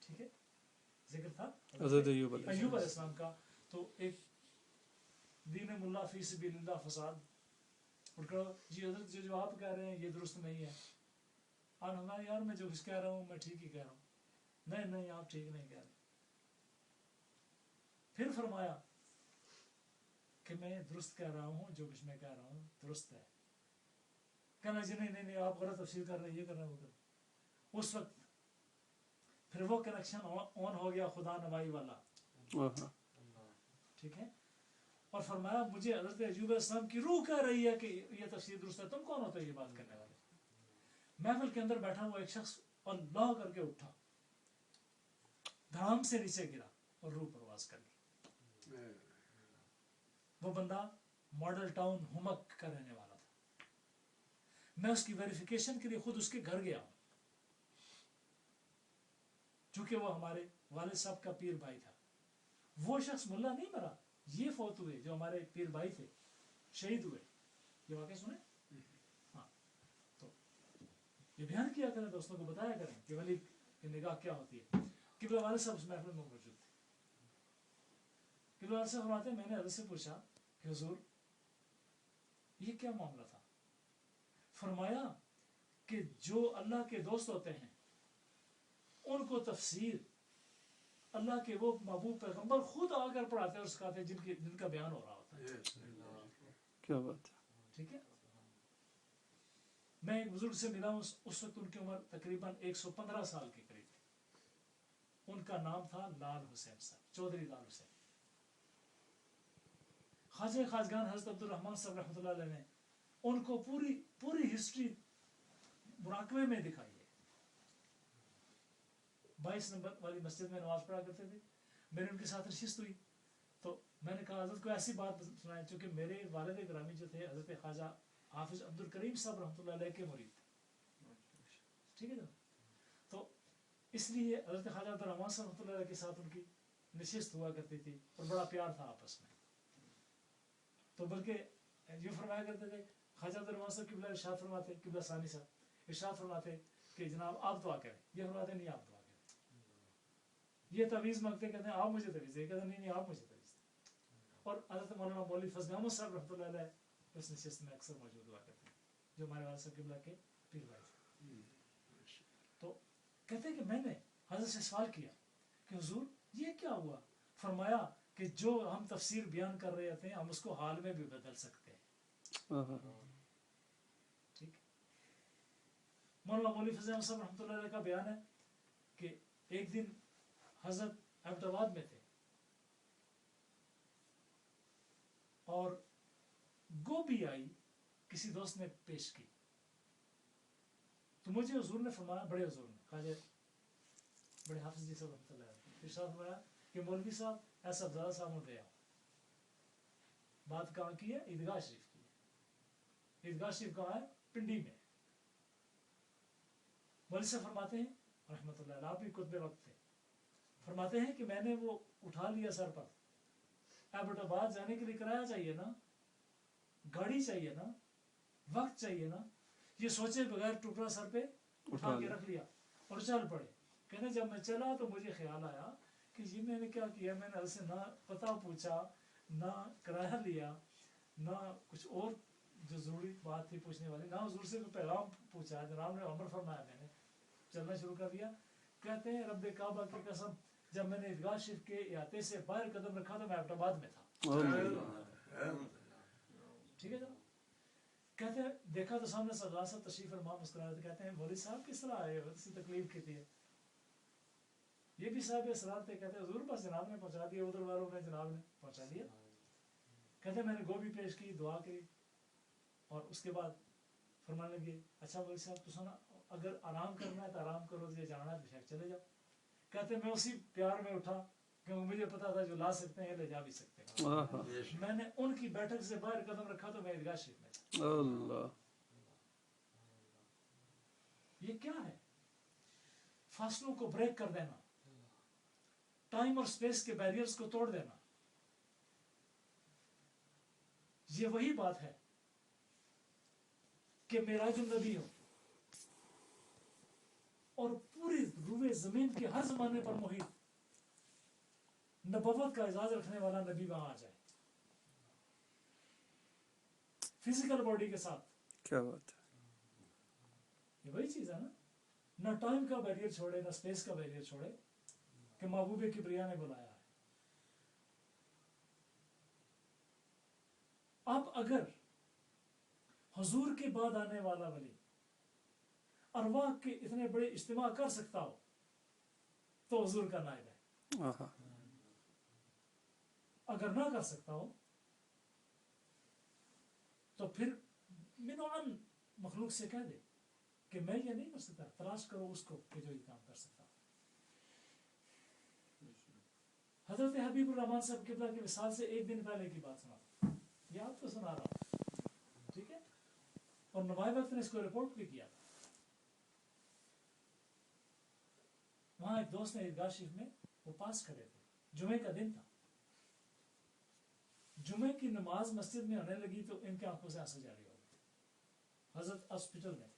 ٹھیک ہے، ذکر تھا حضرت ایوب علیہ السلام کا. تو ایک دین ملا فی سبیل اللہ فساد اٹھ کر جی حضرت جو آپ کہہ رہے ہیں یہ درست نہیں ہے. اور ہمارے یار میں جو کچھ کہہ رہا ہوں میں ٹھیک ہی کہہ رہا ہوں. نہیں آپ ٹھیک نہیں کہہ رہے. پھر فرمایا کہ میں درست کہہ رہا ہوں، جو کچھ میں کہہ رہا ہوں درست ہے. کہنا جی نہیں آپ غلط تفسیر کر رہے ہیں، یہ کر رہے ہیں وہ کر رہے ہیں. اس وقت پھر وہ کنیکشن آن ہو گیا خدا نوائی والا، ٹھیک ہے. اور فرمایا مجھے حضرت ایوب علیہ السلام کی روح کہہ رہی ہے کہ یہ تفسیر درست ہے، تم کون ہوتے یہ بات کرنے والے؟ محفل کے اندر بیٹھا ہوا ایک شخص اللہ کر کے اٹھا، دھام سے نیچے گرا اور روح پرواز کر گئی. وہ بندہ ماڈل ٹاؤن ہمک کا رہنے والا تھا. میں اس کی ویریفیکیشن کے لیے خود اس کے گھر گیا ہوں، چونکہ وہ ہمارے والد صاحب کا پیر بھائی تھا. وہ شخص ملا نہیں مرا، یہ فوت ہوئے جو ہمارے پیر بھائی تھے، شہید ہوئے. یہ واقعہ سنے؟ ہاں. تو یہ بیان کیا کریں، دوستوں کو بتایا کریں کہ ولی کہ نگاہ کیا ہوتی ہے. قبلہ والد صاحب اس محفل میں موجود تھے. قبلہ والد صاحب فرماتے ہیں میں نے حضرت سے پوچھا کہ حضور یہ کیا معاملہ تھا؟ فرمایا کہ جو اللہ کے دوست ہوتے ہیں ان کو تفسیر اللہ کے وہ محبوب پیغمبر خود آ کر پڑھاتے ہیں اور سکھاتے ہیں جن کا بیان ہو رہا ہوتا ہے. کیا بات ہے. ٹھیک ہے. میں ایک بزرگ سے ملا ہوں, اس وقت ان کی عمر تقریباً 115 سال کے قریب تھی. ان کا نام تھا لال حسین صاحب, چودھری لال حسین. خواجہ خواجگان حضرت عبد الرحمن صاحب رحمۃ اللہ علیہ نے ان کو پوری ہسٹری مراقبے میں دکھائی ہے. 22 نمبر والی مسجد میں نماز پڑھا کرتے تھے. میں نے ان کے ساتھ نشست ہوئی تو میں نے کہا حضرت کو ایسی بات سنائیں, چونکہ میرے والد گرامی جو تھے حضرت خواجہ حافظ عبد الکریم صاحب رحمۃ اللہ علیہ کے مرید تھے. ٹھیک ہے نا. تو اس لیے حضرت خواجہ عبد الرحمن صاحب رحمۃ اللہ علیہ کے ساتھ ان کی نشست ہوا کرتی تھی اور بڑا پیار تھا آپس میں. تو بلکہ یہ فرمایا کرتے تھے خواجہ عبد الرحمن صاحب قبلہ ارشاد فرماتے, قبلہ ثانی صاحب ارشاد فرماتے کہ جناب آپ دعا کریں. یہ فرماتے نہیں آپ دعا کریں. یہ تعویذ مانگتے کہتے ہیں آپ مجھے تعویذ دیں, کہتے ہیں نہیں آپ مجھے تعویذ دیں. اور حضرت مولانا مولوی فضل احمد صاحب رحمۃ اللہ علیہ اس نشست میں اکثر موجود ہوا کرتے ہیں, جو ہمارے والد صاحب قبلہ کے پیر بھائی تھے. تو کہتے ہیں کہ میں نے حضرت سے سوال کیا کہ حضور یہ کیا ہوا؟ فرمایا کہ جو ہم تفسیر بیان کر رہے تھے ہم اس کو حال میں بھی بدل سکتے ہیں. ٹھیک. مولانا مولوی فضل احمد صاحب رحمۃ اللہ علیہ کا بیان ہے کہ ایک دن حضرت احمد آباد میں تھے اور گوبھی آئی کسی دوست نے پیش کی تو مجھے حضور نے فرمایا, بڑے حضور نے خواجہ بڑے حافظ جی صاحب رحمۃ اللہ علیہ ارشاد فرمایا کہ مولوی صاحب ایسا زیادہ صاحب لے آؤ. بات کہاں کی ہے؟ عیدگاہ شریف کی ہے. عیدگاہ شریف کہاں ہے؟ پنڈی میں. مولوی صاحب فرماتے ہیں رحمۃ اللہ علیہ, آپ بھی خطبے وقت تھے, فرماتے ہیں کہ میں نے وہ اٹھا لیا سر پر. ایبٹ آباد جانے کے لیے کرایہ چاہیے نا, گاڑی چاہیے نا, وقت چاہیے نا, یہ سوچے بغیر ٹکڑا سر پہ اٹھا کے رکھ لیا اور چل پڑے. کہتے جب میں چلا تو مجھے خیال آیا کہ یہ میں نے کیا کیا, میں نے اسے نہ پتہ پوچھا, نہ کرایہ لیا, نہ کچھ اور جو ضروری بات تھی پوچھنے والی, نہ حضور سے کوئی پیغام پوچھا. جناب نے عمر فرمایا, میں نے چلنا شروع کر دیا. کہتے ہیں رب کعبہ کی قسم جب میں نے عیدگاہ شریف کے احاطے سے باہر قدم رکھا تو میں ایبٹ آباد میں تھا. ٹھیک ہے جناب. کہتے ہیں دیکھا تو سامنے سردار صاحب تشریف فرما مسکرا رہے تھے. کہتے ہیں مولوی صاحب کس طرح آئے ہو, کسی تکلیف کی تھی؟ یہ بھی صاحب اسرار تھے. کہتے ہیں حضور بس جناب نے پہنچا دیا, ادھر والوں نے جناب نے پہنچا دیا. کہتے ہیں میں نے گوبھی پیش کی, دعا کی اور اس کے بعد فرمانے لگے اچھا مولوی صاحب تو سنا اگر آرام کرنا ہے تو آرام کرو, یہ جانا ہے تو شاید چلے جاؤ. کہتے ہیں میں اسی پیار میں اٹھا کیونکہ مجھے پتا تھا جو لا سکتے ہیں لے جا بھی سکتے ہیں. میں نے ان کی بیٹھک سے باہر قدم رکھا تو میں عیدگاہ شریف میں تھا. اللہ, یہ کیا ہے؟ فاصلوں کو بریک کر دینا, ٹائم اور سپیس کے بیریئرز کو توڑ دینا. یہ وہی بات ہے کہ معراج النبی ہو اور پوری روئے زمین کے ہر زمانے پر محیط نبوت کا اعزاز رکھنے والا نبی وہاں آ جائے فزیکل باڈی کے ساتھ. کیا بات ہے. یہ وہی چیز ہے نا, نہ ٹائم کا بیریئر چھوڑے نہ سپیس کا بیریئر چھوڑے کہ محبوب کبریا نے بلایا ہے. اب اگر حضور کے بعد آنے والا ولی ارواح کے اتنے بڑے اجتماع کر سکتا ہو تو حضور کا نائب ہے. اگر نہ کر سکتا ہو تو پھر منوعاً مخلوق سے کہہ دے کہ میں یہ نہیں کر سکتا, تلاش کرو اس کو کہ جو یہ کام کر سکتا. حضرت حبیب الرحمن صاحب قبلہ کی وصال سے ایک دن پہلے کی بات سنا, یہ آپ کو سنا رہا ہوں, ٹھیک ہے. اور نمائے وقت نے اس کو رپورٹ بھی کیا. وہاں ایک دوست نے عیدگاہ شریف میں وہ پاس کھڑے تھے, جمعے کا دن تھا. جمعے کی نماز مسجد میں ہونے لگی تو ان کے آنکھوں سے آنسو جاری ہو گئے. حضرت ہاسپٹل میں تھے.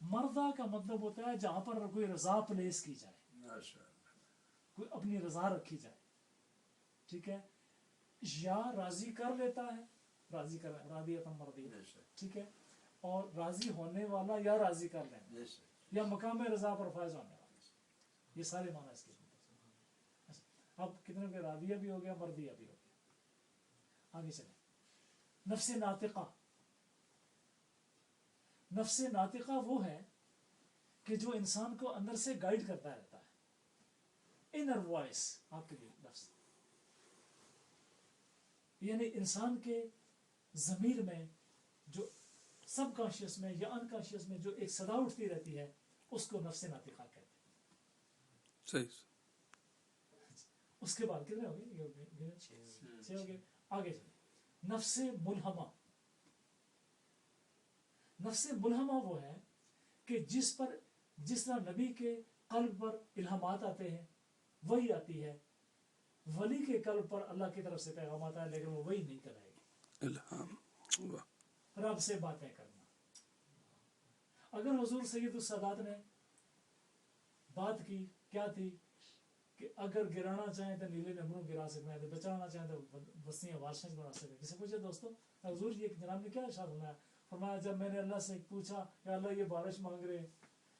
مرضا کا مطلب ہوتا ہے جہاں پر کوئی رضا پلیس کی جائے, کوئی اپنی رضا رکھی جائے, ٹھیک ہے, یا راضی کر لیتا ہے, راضی کر راضیۃ مرضیہ, ٹھیک ہے, اور راضی ہونے والا یا راضی کر لینا, یا مقام رضا پر فائز ہونے والا, یہ سارے معنی اس کے. اب کتنے کے راضیہ بھی ہو گیا, مرضیہ بھی ہو گیا. آگے چلیں. نفس ناطقہ, نفس ناطقہ وہ ہے کہ جو انسان کو اندر سے گائیڈ کرتا رہتا ہے, انر وائس آپ کے لیے لفظ, یعنی انسان کے ضمیر میں جو سب کانشیس میں یا ان کانشیس میں جو ایک صدا اٹھتی رہتی ہے اس کو نفس ناطقہ کہتے ہیں. صحیح. اس کے بعد کتنے ہو گئے؟ 6 ہو گئے. آگے چلیں. نفس ملہمہ, نفس ملہمہ وہ ہے کہ جس پر جس طرح نبی کے قلب پر الہامات آتے ہیں وہی آتی ہے, ولی کے قلب پر اللہ کی طرف سے پیغام آتا ہے لیکن وہ وہی نہیں کرائے گی. الہام, رب سے باتیں کرنا. اگر حضور سید السادات نے بات کی کیا تھی کہ اگر گرانا چاہیں تو نیلے نہروں گرا سکتے ہیں, بچانا چاہیں تو بستیاں وارشیں بنا سکتے ہیں. کسی پوچھے دوستوں حضور یہ جناب نے کیا ارشاد فرمایا؟ فرمایا جب میں نے اللہ سے پوچھا کہ اللہ یہ بارش مانگ رہے ہیں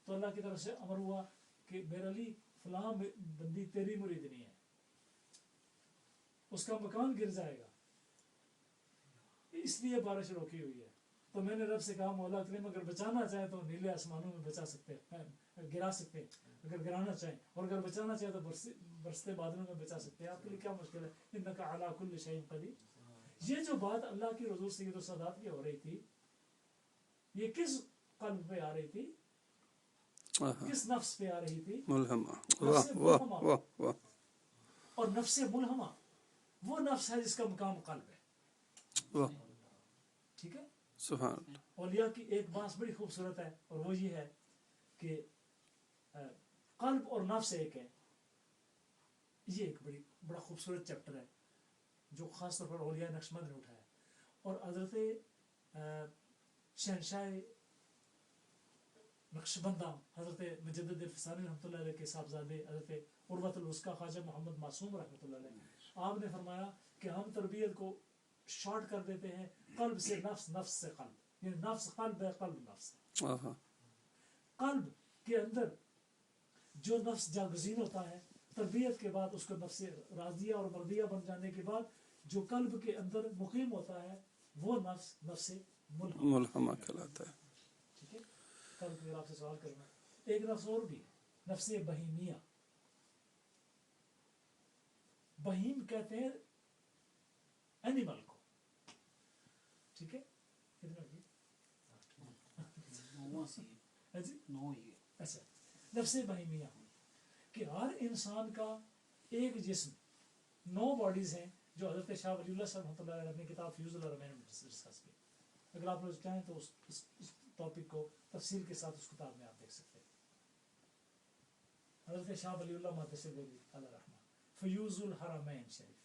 تو اللہ کی طرف سے امر ہوا کہ میرے علی فلاں بندی تیری مریدنی ہے, اس کا مکان گر جائے گا اس لیے بارش روکی ہوئی ہے. تو میں نے رب سے کہا مولا کریم اگر بچانا چاہے تو نیلے آسمانوں میں بچا سکتے ہیں, گرا سکتے ہیں اگر گرانا چاہیں, اور اگر بچانا چاہے تو برستے بادلوں میں بچا سکتے ہیں. آپ کے لیے کیا مشکل ہے؟ انک علی کل شیء قدیر. یہ جو بات اللہ کی حضور سید السادات کی ہو رہی تھی یہ کس قلب پہ آ رہی تھی, کس نفس پہ آ رہی تھی؟ ملہمہ. نفس واہ ملہمہ. واہ واہ. اور نفس ملہمہ وہ نفس ہے جس کا مقام قلب ہے. واہ, ٹھیک ہے. سبحان اللہ. اولیاء کی ایک بات بڑی خوبصورت ہے اور وہ یہ ہے کہ قلب اور نفس ایک ہے. یہ ایک بڑا خوبصورت چیپٹر ہے جو خاص طور پر اولیاء نقشبند نے اٹھایا. اور حضرت شہنشاہ نقشبندہ حضرت مجدد الفسانی رحمۃ اللہ علیہ کے صاحبزادے حضرت عروۃ الوثقی خواجہ محمد معصوم رحمۃ اللہ علیہ, آپ نے فرمایا کہ ہم تربیت کو شارٹ کر دیتے ہیں قلب سے نفس, نفس سے قلب, یعنی نفس قلب ہے, قلب نفس ہے. قلب کے اندر جو نفس جاگزین ہوتا ہے تربیت کے بعد اس کو نفس راضیہ اور مرضیہ بن جانے کے بعد جو قلب کے اندر مقیم ہوتا ہے وہ نفس نفس ملہمہ کہلاتا ہے. ٹھیک ہے. قلب کے آپ سے سوال کرنا, ایک نفس اور بھی ہے نفس بہیمیہ. بہیم کہتے ہیں اینیمل کو, ٹھیک ہے. کتنا اچھا. نفس بہیمیہ کہ ہر انسان کا ایک جسم, 9 باڈیز ہیں جو حضرت شاہ ولی اللہ صاحب رحمۃ اللہ علیہ اپنی کتاب فیوز الرحمین میں ڈسکس کی. اگر آپ لوگ چاہیں تو اس ٹاپک کو تفصیل کے ساتھ اس کتاب میں آپ دیکھ سکتے ہیں. حضرت شاہ ولی اللہ مقدس علیہ رحمہ فیوز الحرمین شریف,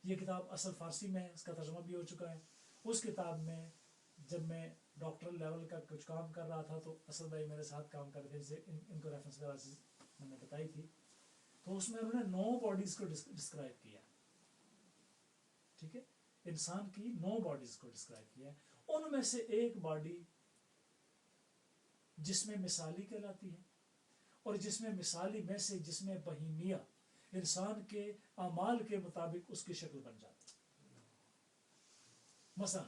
یہ کتاب اصل فارسی میں ہے, اس کا ترجمہ بھی ہو چکا ہے. اس کتاب میں جب میں ڈاکٹر لیول کا کچھ کام کر رہا تھا تو اسد بھائی میرے ساتھ کام کر رہے تھے, ان کو ریفرنس وغیرہ میں نے بتائی تھی, تو اس میں انہوں نے 9 باڈیز کو ڈسکرائب کیا. ٹھیک ہے. انسان کی 9 باڈیز کو ڈسکرائب کیا. ان میں سے ایک باڈی جس میں مثالی کہلاتی ہے, اور جس میں مثالی میں سے جس میں بہیمیہ انسان کے اعمال کے مطابق اس کی شکل بن جاتی ہے. مثلا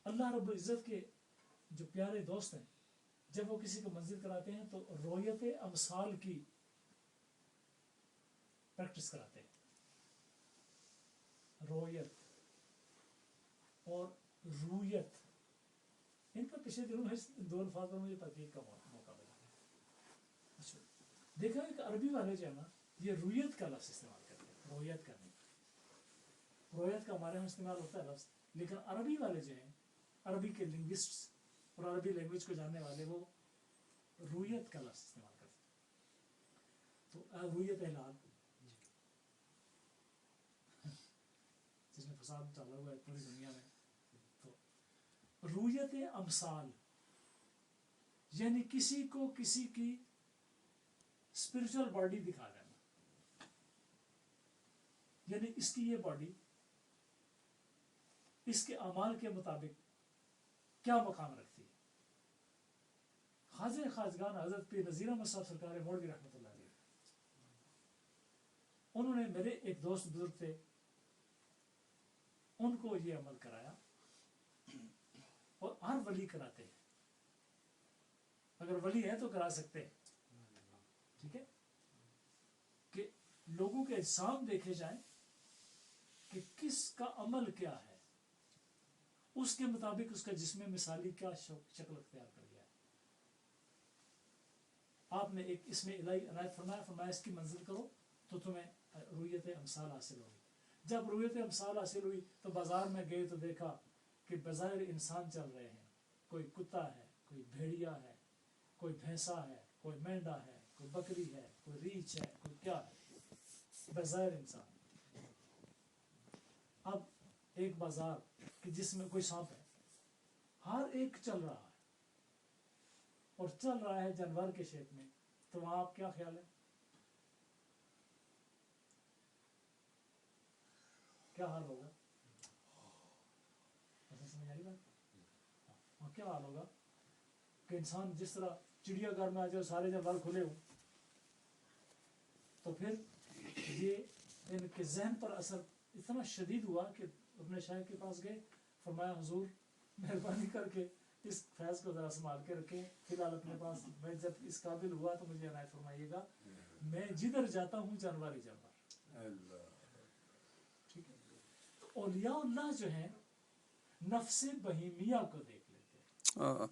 اللہ رب العزت کے جو پیارے دوست ہیں جب وہ کسی کو منزل کراتے ہیں تو رویت امثال کی پریکٹس کراتے ہیں. رویت اور رویت, ان کا پچھلے دنوں میں 2 الفاظ پر مجھے تحقیق کا موقع ملا. اچھا دیکھا کہ عربی والے جو ہے نا یہ رویت کا لفظ استعمال کرتے ہیں, رویت کرنے. رویت کا ہمارے یہاں استعمال ہوتا ہے لفظ, لیکن عربی والے جو ہیں, عربی کے لنگوسٹس اور عربی لینگویج کو جاننے والے وہ رویت کا لفظ استعمال کرتے ہیں. تو رویت اعلان جس میں فساد چلا ہوا ہے پوری دنیا میں, تو رویت امثال یعنی کسی کو کسی کی اسپرچل باڈی دکھا دینا، یعنی اس کی یہ باڈی اس کے اعمال کے مطابق کیا مقام رکھتی ہے. خواجہ خواجگان حضرت پیر نذیر احمد صاحب سرکار مولوی رحمۃ اللہ علیہ، انہوں نے میرے ایک دوست بزرگ تھے، ان کو یہ عمل کرایا، اور ہر ولی کراتے ہیں، اگر ولی ہے تو کرا سکتے ہیں، ٹھیک ہے، کہ لوگوں کے اجسام دیکھے جائیں کہ کس کا عمل کیا ہے، اس کے مطابق اس کا جسم مثالی کیا شکل اختیار کر گیا ہے. آپ نے ایک اس میں الہی عنایت فرمایا اس کی منزل کرو تو تمہیں رویت امثال حاصل ہوگی. جب رویت امثال حاصل ہوئی تو بازار میں گئے تو دیکھا کہ بظاہر انسان چل رہے ہیں، کوئی کتا ہے، کوئی بھیڑیا ہے، کوئی بھینسا ہے، کوئی مینڈا ہے، کوئی بکری ہے، کوئی ریچھ ہے، کوئی کیا ہے، بظاہر انسان. اب ایک بازار کہ جس میں کوئی سانپ ہے، ہر ایک چل رہا ہے اور چل رہا ہے جانور کے شیپ میں، تو وہاں آپ کیا خیال ہے، کیا حال ہوگا؟ سمجھ آئی بات؟ کیا حال ہوگا کہ انسان جس طرح چڑیا گھر میں آ جائے سارے جانور کھلے ہوں، تو پھر یہ ان کے ذہن پر اثر اتنا شدید ہوا کہ اپنے شاہ کے پاس گئے، فرمایا حضور مہربانی کر کے اس فیض کو ذرا سنبھال کے رکھیں، فی الحال اپنے پاس، میں جب اس قابل ہوا تو مجھے عنایت فرمائیے گا، میں جدھر جاتا ہوں جانور ہی جانور. ٹھیک ہے، تو اولیاء اللہ جو ہیں نفس بہیمیہ کو دیکھ لیتے ہیں،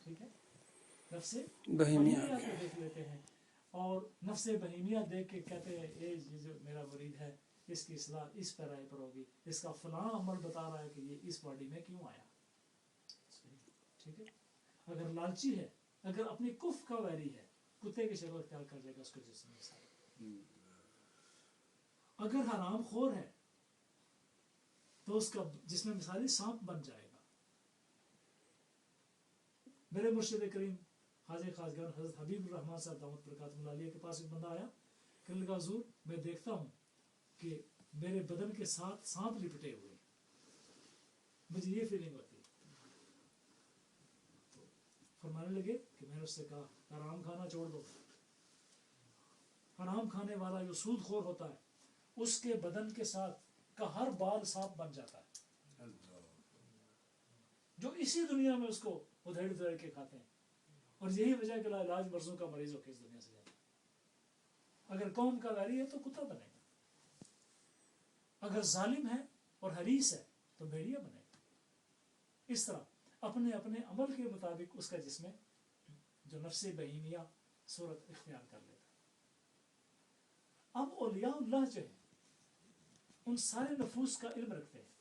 ٹھیک ہے، نفس بہیمیہ کو دیکھ لیتے ہیں، اور نفس بہیمیہ دیکھ کے کہتے ہیں یہ جو میرا مرید ہے اس کی اصلاح اس پر رائے پر ہوگی، اس کا فلاں عمل بتا رہا ہے کہ یہ اس باڈی میں کیوں آیا. ٹھیک ہے، اگر لالچی ہے، اگر اپنی کف کا ویری ہے، کتے کی شکل اختیار کر جائے گا اس کو جسم مثال. اگر حرام خور ہے تو اس کا جسم مثالی سانپ بن جائے گا. میرے مرشد کریم خواجہ خواجگان حضرت حبیب الرحمن صاحب دعوت برکاتہ اللہ علیہ کے پاس ایک بندہ آیا، کہنے لگا حضور میں دیکھتا ہوں کہ میرے بدن کے ساتھ سانپ لپٹے ہوئے ہیں، مجھے یہ فیلنگ ہوتی ہے. فرمانے لگے کہ میں نے اس سے کہا حرام کھانا چھوڑ دو. حرام کھانے والا جو سود خور ہوتا ہے اس کے بدن کے ساتھ کا ہر بال سانپ بن جاتا ہے، جو اسی دنیا میں اس کو ادھیڑ ادھیڑ کے کھاتے ہیں، اور یہی وجہ کہ علاج مرضوں کا مریض ہو کے اس دنیا سے جاتا ہے. اگر قوم کا ویری ہے تو کتا بنے گا، اگر ظالم ہے اور حریص ہے تو بھیڑیا بنے گا. اس طرح اپنے اپنے عمل کے مطابق اس کا جسم جو نفس بہیمیہ صورت اختیار کر لیتا ہے. اب اولیاء اللہ جو ہیں ان سارے نفوس کا علم رکھتے ہیں.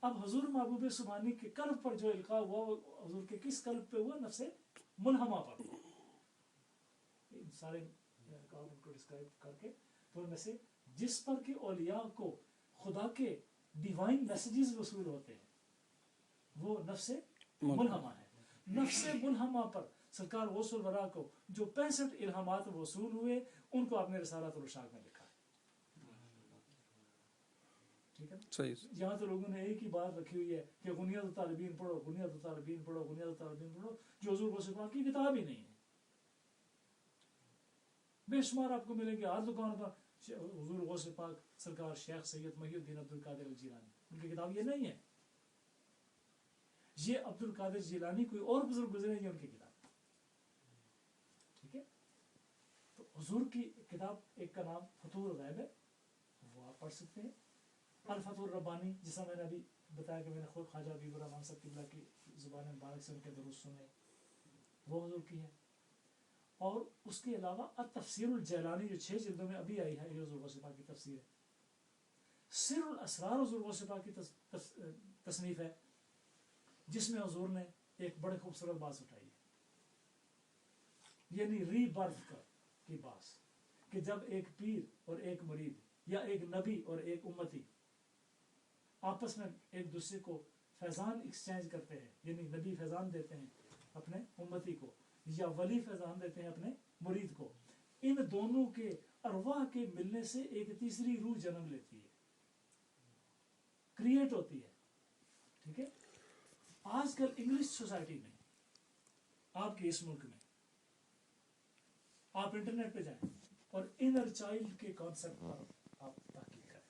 اب حضور محبوب سبحانی کے قلب پر جو القاء ہوا وہ حضور کے کس قلب پہ ہوا؟ نفس ملہمہ پر. ان سارے القاء ان کو ڈسکرائب کر کے تو ان میں سے جس پر کہ اولیاء کو خدا کے ڈیوائن میسیجز وصول ہوتے ہیں وہ نفس ملہمہ ہے. نفس ملہمہ پر سرکار غوث الورا کو جو 65 الہامات وصول ہوئے ان کو آپ نے رسالۃ الرشاد میں لکھا ہے. ٹھیک ہے، صحیح. یہاں تو لوگوں نے ایک ہی بات رکھی ہوئی ہے کہ غنیت الطالبین پڑھو، غنیت الطالبین پڑھو، غنیت الطالبین پڑھو، جو حضور غوث پاک کی کتاب ہی نہیں ہے. بے شمار آپ کو ملیں گے ہر دکان پر حضور غوث پاک سرکار شیخ سید محی الدین عبد القادر الجیلانی، ان کی کتاب یہ نہیں ہے. یہ عبد القادر جیلانی کوئی اور بزرگ گزرے ہیں، یہ ان کی کتاب. ٹھیک ہے، تو حضور کی کتاب ایک کا نام فتور الغیب ہے، وہ آپ پڑھ سکتے ہیں. الفتح الربانی جیسا میں نے ابھی بتایا کہ میں نے خود خواجہ حبیب الرحمن صاحب قبلہ کی زبان مبارک سے ان کے دروس سنے، وہ حضور کی ہے. اور اس کے علاوہ التفسیر الجیلانی جو 6 جلدوں میں ابھی آئی ہے، یہ حضور غوث پاک کی تفسیر ہے. سر الاسرار حضور غوث پاک کی تصنیف ہے جس میں حضور نے ایک بڑے خوبصورت بات اٹھائی ہے، یعنی ری برتھ کی بات، کہ جب ایک پیر اور ایک مرید یا ایک نبی اور ایک امتی آپس میں ایک دوسرے کو فیضان ایکسچینج کرتے ہیں، یعنی نبی فیضان دیتے ہیں اپنے امتی کو یا ولی فیضان دیتے ہیں اپنے مرید کو، ان دونوں کے ارواح کے ملنے سے ایک تیسری روح جنم لیتی ہے، کریٹ ہوتی ہے. ٹھیک ہے. آج کل انگلش سوسائٹی میں، آپ کے اس ملک میں، آپ انٹرنیٹ پہ جائیں اور انر چائلڈ کے کانسیپٹ پر آپ تحقیق کریں،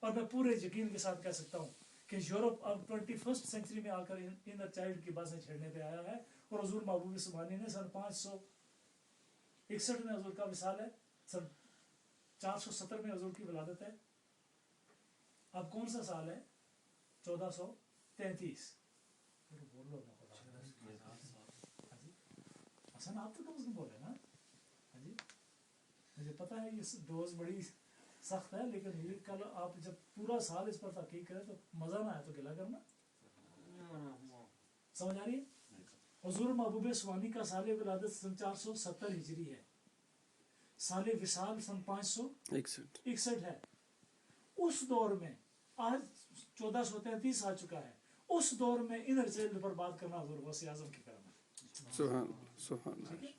اور میں پورے یقین کے ساتھ کہہ سکتا ہوں کہ یورپ اب 21 سینچری میں آ کر انر چائلڈ کی باتیں چھیڑنے پہ آیا ہے. اور حضور محبوب سبحانی نے سن 561 میں حضور کا وصال ہے، سن 470 میں حضور کی ولادت ہے. اب کون سا سال ہے؟ 1433. بول لو نا حسن، آپ تو کم از کم بولے نا. ہاں جی، مجھے پتا ہے یہ ڈوز بڑی سخت ہے، لیکن یہ کل آپ جب پورا سال اس پر تحقیق کریں تو مزہ نہ آئے تو گلا کرنا. سمجھ آ رہی ہے؟ حضور محبوب سبحانی کا سال ولادت سن 470 ہجری ہے، سال وصال سن 561 ہے. اس دور میں آج 1433 آ چکا ہے، اس دور میں انر چائلڈ پر بات کرنا حضور غوث اعظم کی کرنا. سبحان سبحان. ٹھیک ہے.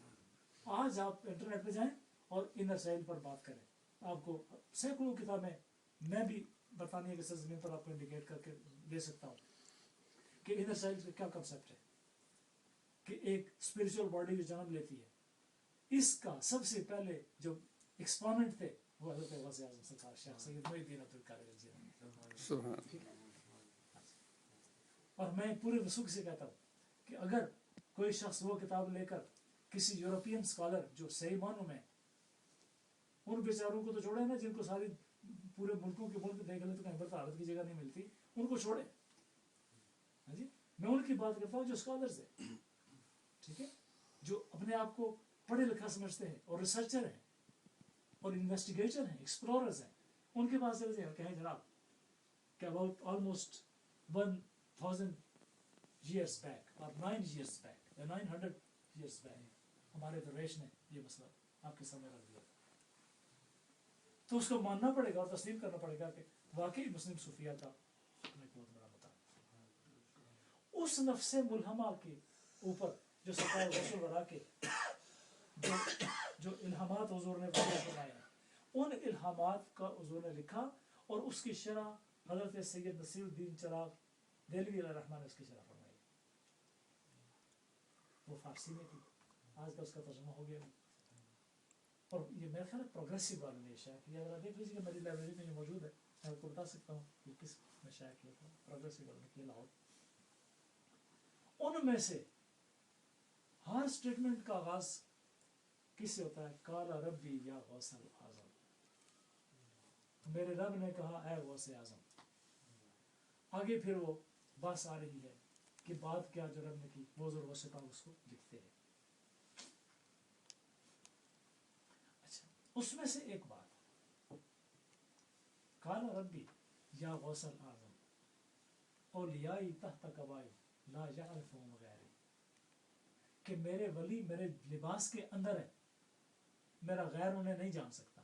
آج آپ انٹرنیٹ پہ جائیں اور انر چائلڈ پر بات کریں، آپ کو سینکڑوں کتابیں، میں بھی برطانیہ کے سرزمین پر آپ کو انڈیکیٹ کر کے دے سکتا ہوں کہ انر چائلڈ کا کیا کنسیپٹ ہے، کہ ایک اسپرچل باڈی جو جنم لیتی ہے، اس کا سب سے پہلے جو ایکسپوننٹ تھے وہ حضرت غوث اعظم سرکار شیخ سید محی الدین عبد القادر جیلانی. سبحان. اور میں پورے وثوق سے کہتا ہوں کہ اگر کوئی شخص وہ کتاب لے کر کسی یورپین اسکالر جو صحیح معنوں میں، ان بیچاروں کو تو چھوڑے نا جن کو ساری پورے ملکوں کے ملک دیکھ لیں تو کہیں پر طہارت کی جگہ نہیں ملتی، ان کو چھوڑے. ہاں جی، میں ان کی بات کرتا ہوں جو اسکالرز ہیں، ٹھیک ہے، جو اپنے آپ کو پڑھے لکھا سمجھتے ہیں اور ریسرچر ہیں اور انویسٹیگیٹر ہیں، ایکسپلوررز ہیں. ان کے پاس چلتے ہیں، کہیں جناب کہ اباؤٹ آلموسٹ 1000 years back اور 9 years back یا 900 years back ہمارے درویش نے یہ مسئلہ آپ کے سامنے رکھ دیا. تو اس کو ماننا پڑے گا اور تسلیم کرنا پڑے گا کہ واقعی مسلم صوفیہ کا ایک بہت بڑا مطالعہ اس نفس ملہمہ کے اوپر جو سرکار رسول ورا کے جو الہامات حضور نے واضح فرمائے ہیں، ان الہامات کا حضور نے لکھا اور اس کی شرح حضرت سید نصیر الدین چراغ دہلوی علیہ الرحمٰن نے اس کی شرح فرمائی. وہ فارسی میں تھی، آج کل اس کا ترجمہ ہو گیا. اور یہ میرا خیال ہے پروگریسو والے نے شائع کیا. اگر آپ دیکھ لیجیے کہ میری لائبریری میں یہ موجود ہے، میں آپ کو بتا سکتا ہوں کہ کس میں شائع کیا تھا. پروگریسو والے نے کیا لاہور. ان میں سے ہر اسٹیٹمنٹ کا آغاز کس سے ہوتا ہے؟ قال ربی یا غوث اعظم، میرے رب نے کہا اے غوث اعظم. آگے پھر وہ بات آ رہی ہے کہ بات کیا جو رب نے کی، وہ ضرور سے پاک اس کو لکھتے ہیں. اچھا، اس میں سے ایک بات، قال ربی یا غوث اعظم اولیائی تحت قبائی لا یعرفہم غیری، کہ میرے ولی میرے لباس کے اندر ہے، میرا غیر انہیں نہیں جان سکتا.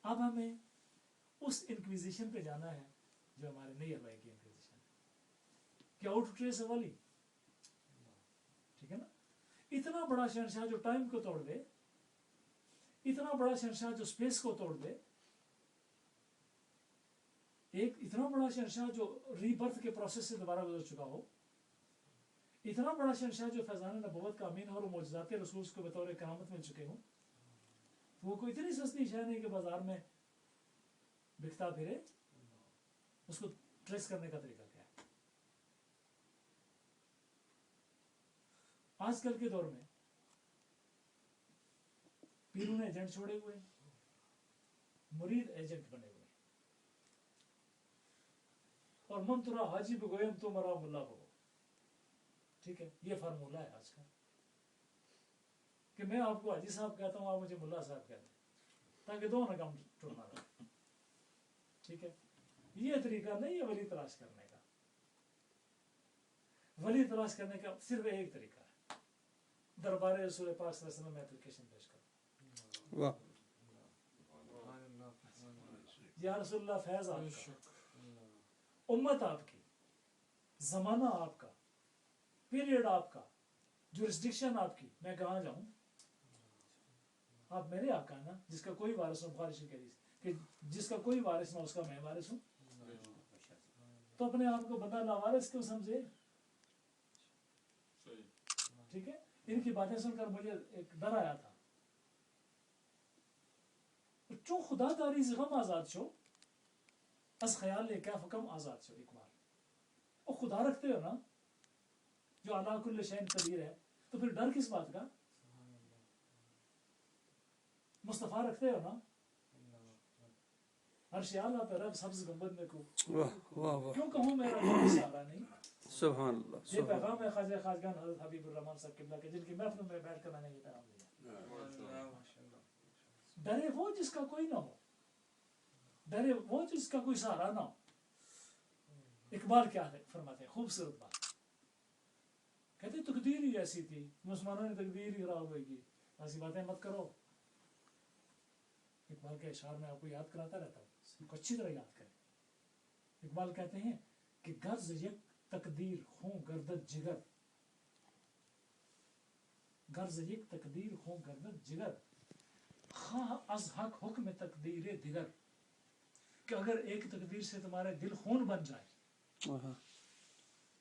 اب ہمیں اس انکویزیشن پہ جانا ہے جو ہمارے نیر بھائی کی انکویزیشن ہے کہ آؤٹ ٹو ٹریس اے ولی. ٹھیک ہے نا؟ اتنا بڑا شہنشاہ جو ٹائم کو توڑ دے، اتنا بڑا شہنشاہ جو اسپیس کو توڑ دے، ایک اتنا بڑا شہنشاہ جو ری برتھ کے پروسیس سے دوبارہ گزر چکا ہو، اتنا بڑا شہنشاہ جو فیضان نبوت کا امین اور معجزات رسول کو بطور کرامت مل چکے ہوں، تو وہ کوئی اتنی سستی شے نہیں کہ بازار میں بکتا پھرے. اس کو ٹریس کرنے کا طریقہ کیا ہے؟ آج کل کے دور میں پیروں نے ایجنٹ چھوڑے ہوئے، مرید ایجنٹ بنے ہوئے، اور من ترا حاجی بگویم تو مرا ملا بگو. ٹھیک ہے، یہ فارمولہ ہے آج کا کہ میں آپ کو حاجی صاحب کہتا ہوں، آپ مجھے ملا صاحب کہتے ہیں، تاکہ دونوں کام ٹوٹنا رہے. ٹھیک ہے، یہ طریقہ نہیں ہے ولی تلاش کرنے کا. ولی تلاش کرنے کا صرف ایک طریقہ ہے، دربار رسول پاک صلی اللہ علیہ وسلم میں اپلیکیشن پیش کرو. یا رسول اللہ فیض آپ کا، امت آپ کی، زمانہ آپ کا، پیریڈ آپ کا، جورسڈکشن آپ کی، میں کہاں جاؤں؟ آپ میرے آقا نا، جس کا کوئی وارث ہو، بخاری شریف کی حدیث کہ جس کا کوئی وارث نہ اس کا میں وارث ہوں. تو اپنے آپ کو بندہ لاوارث کیوں سمجھے؟ ٹھیک ہے. ان کی باتیں سن کر مجھے ایک ڈر آیا تھا. چون خدا داری سے غم آزاد چھو، از خیال لے کیا حکم آزاد چھو. اقبال وہ خدا رکھتے ہو نا جو علی کل شیء قدیر ہے، تو پھر ڈر کس بات کا؟ مصطفیٰ رکھتے ہو نا، ہر شیال آپ رب سبز گنبد میں کو واہ واہ واہ کیوں کہوں میرا کوئی سہارا نہیں. سبحان اللہ یہ پیغام ہے خواجہ خواجگان حضرت حبیب الرحمان صاحب قبلہ کے، جن کی محفلوں میں بیٹھ کر میں نے یہ پیغام دیا. ڈرے وہ جس کا کوئی نہ ہو، ڈرے وہ جس کا کوئی سہارا نہ ہو. اقبال کیا فرماتے ہیں، خوبصورت بات کہتے ہیں تقدیر ہی ایسی تھی، مسلمانوں نے تقدیر ہی خراب ہوئے گی، ایسی باتیں مت کرو. اقبال کے اشعار میں آپ کو یاد کراتا رہتا ہوں، اس کو اچھی طرح یاد کریں. اقبال کہتے ہیں کہ غرض یک تقدیر خوں گردد جگر، غرض یک تقدیر خوں گردد جگر، خواہ از حق حکم تقدیر دیگر. کہ اگر ایک تقدیر سے تمہارے دل خون بن جائے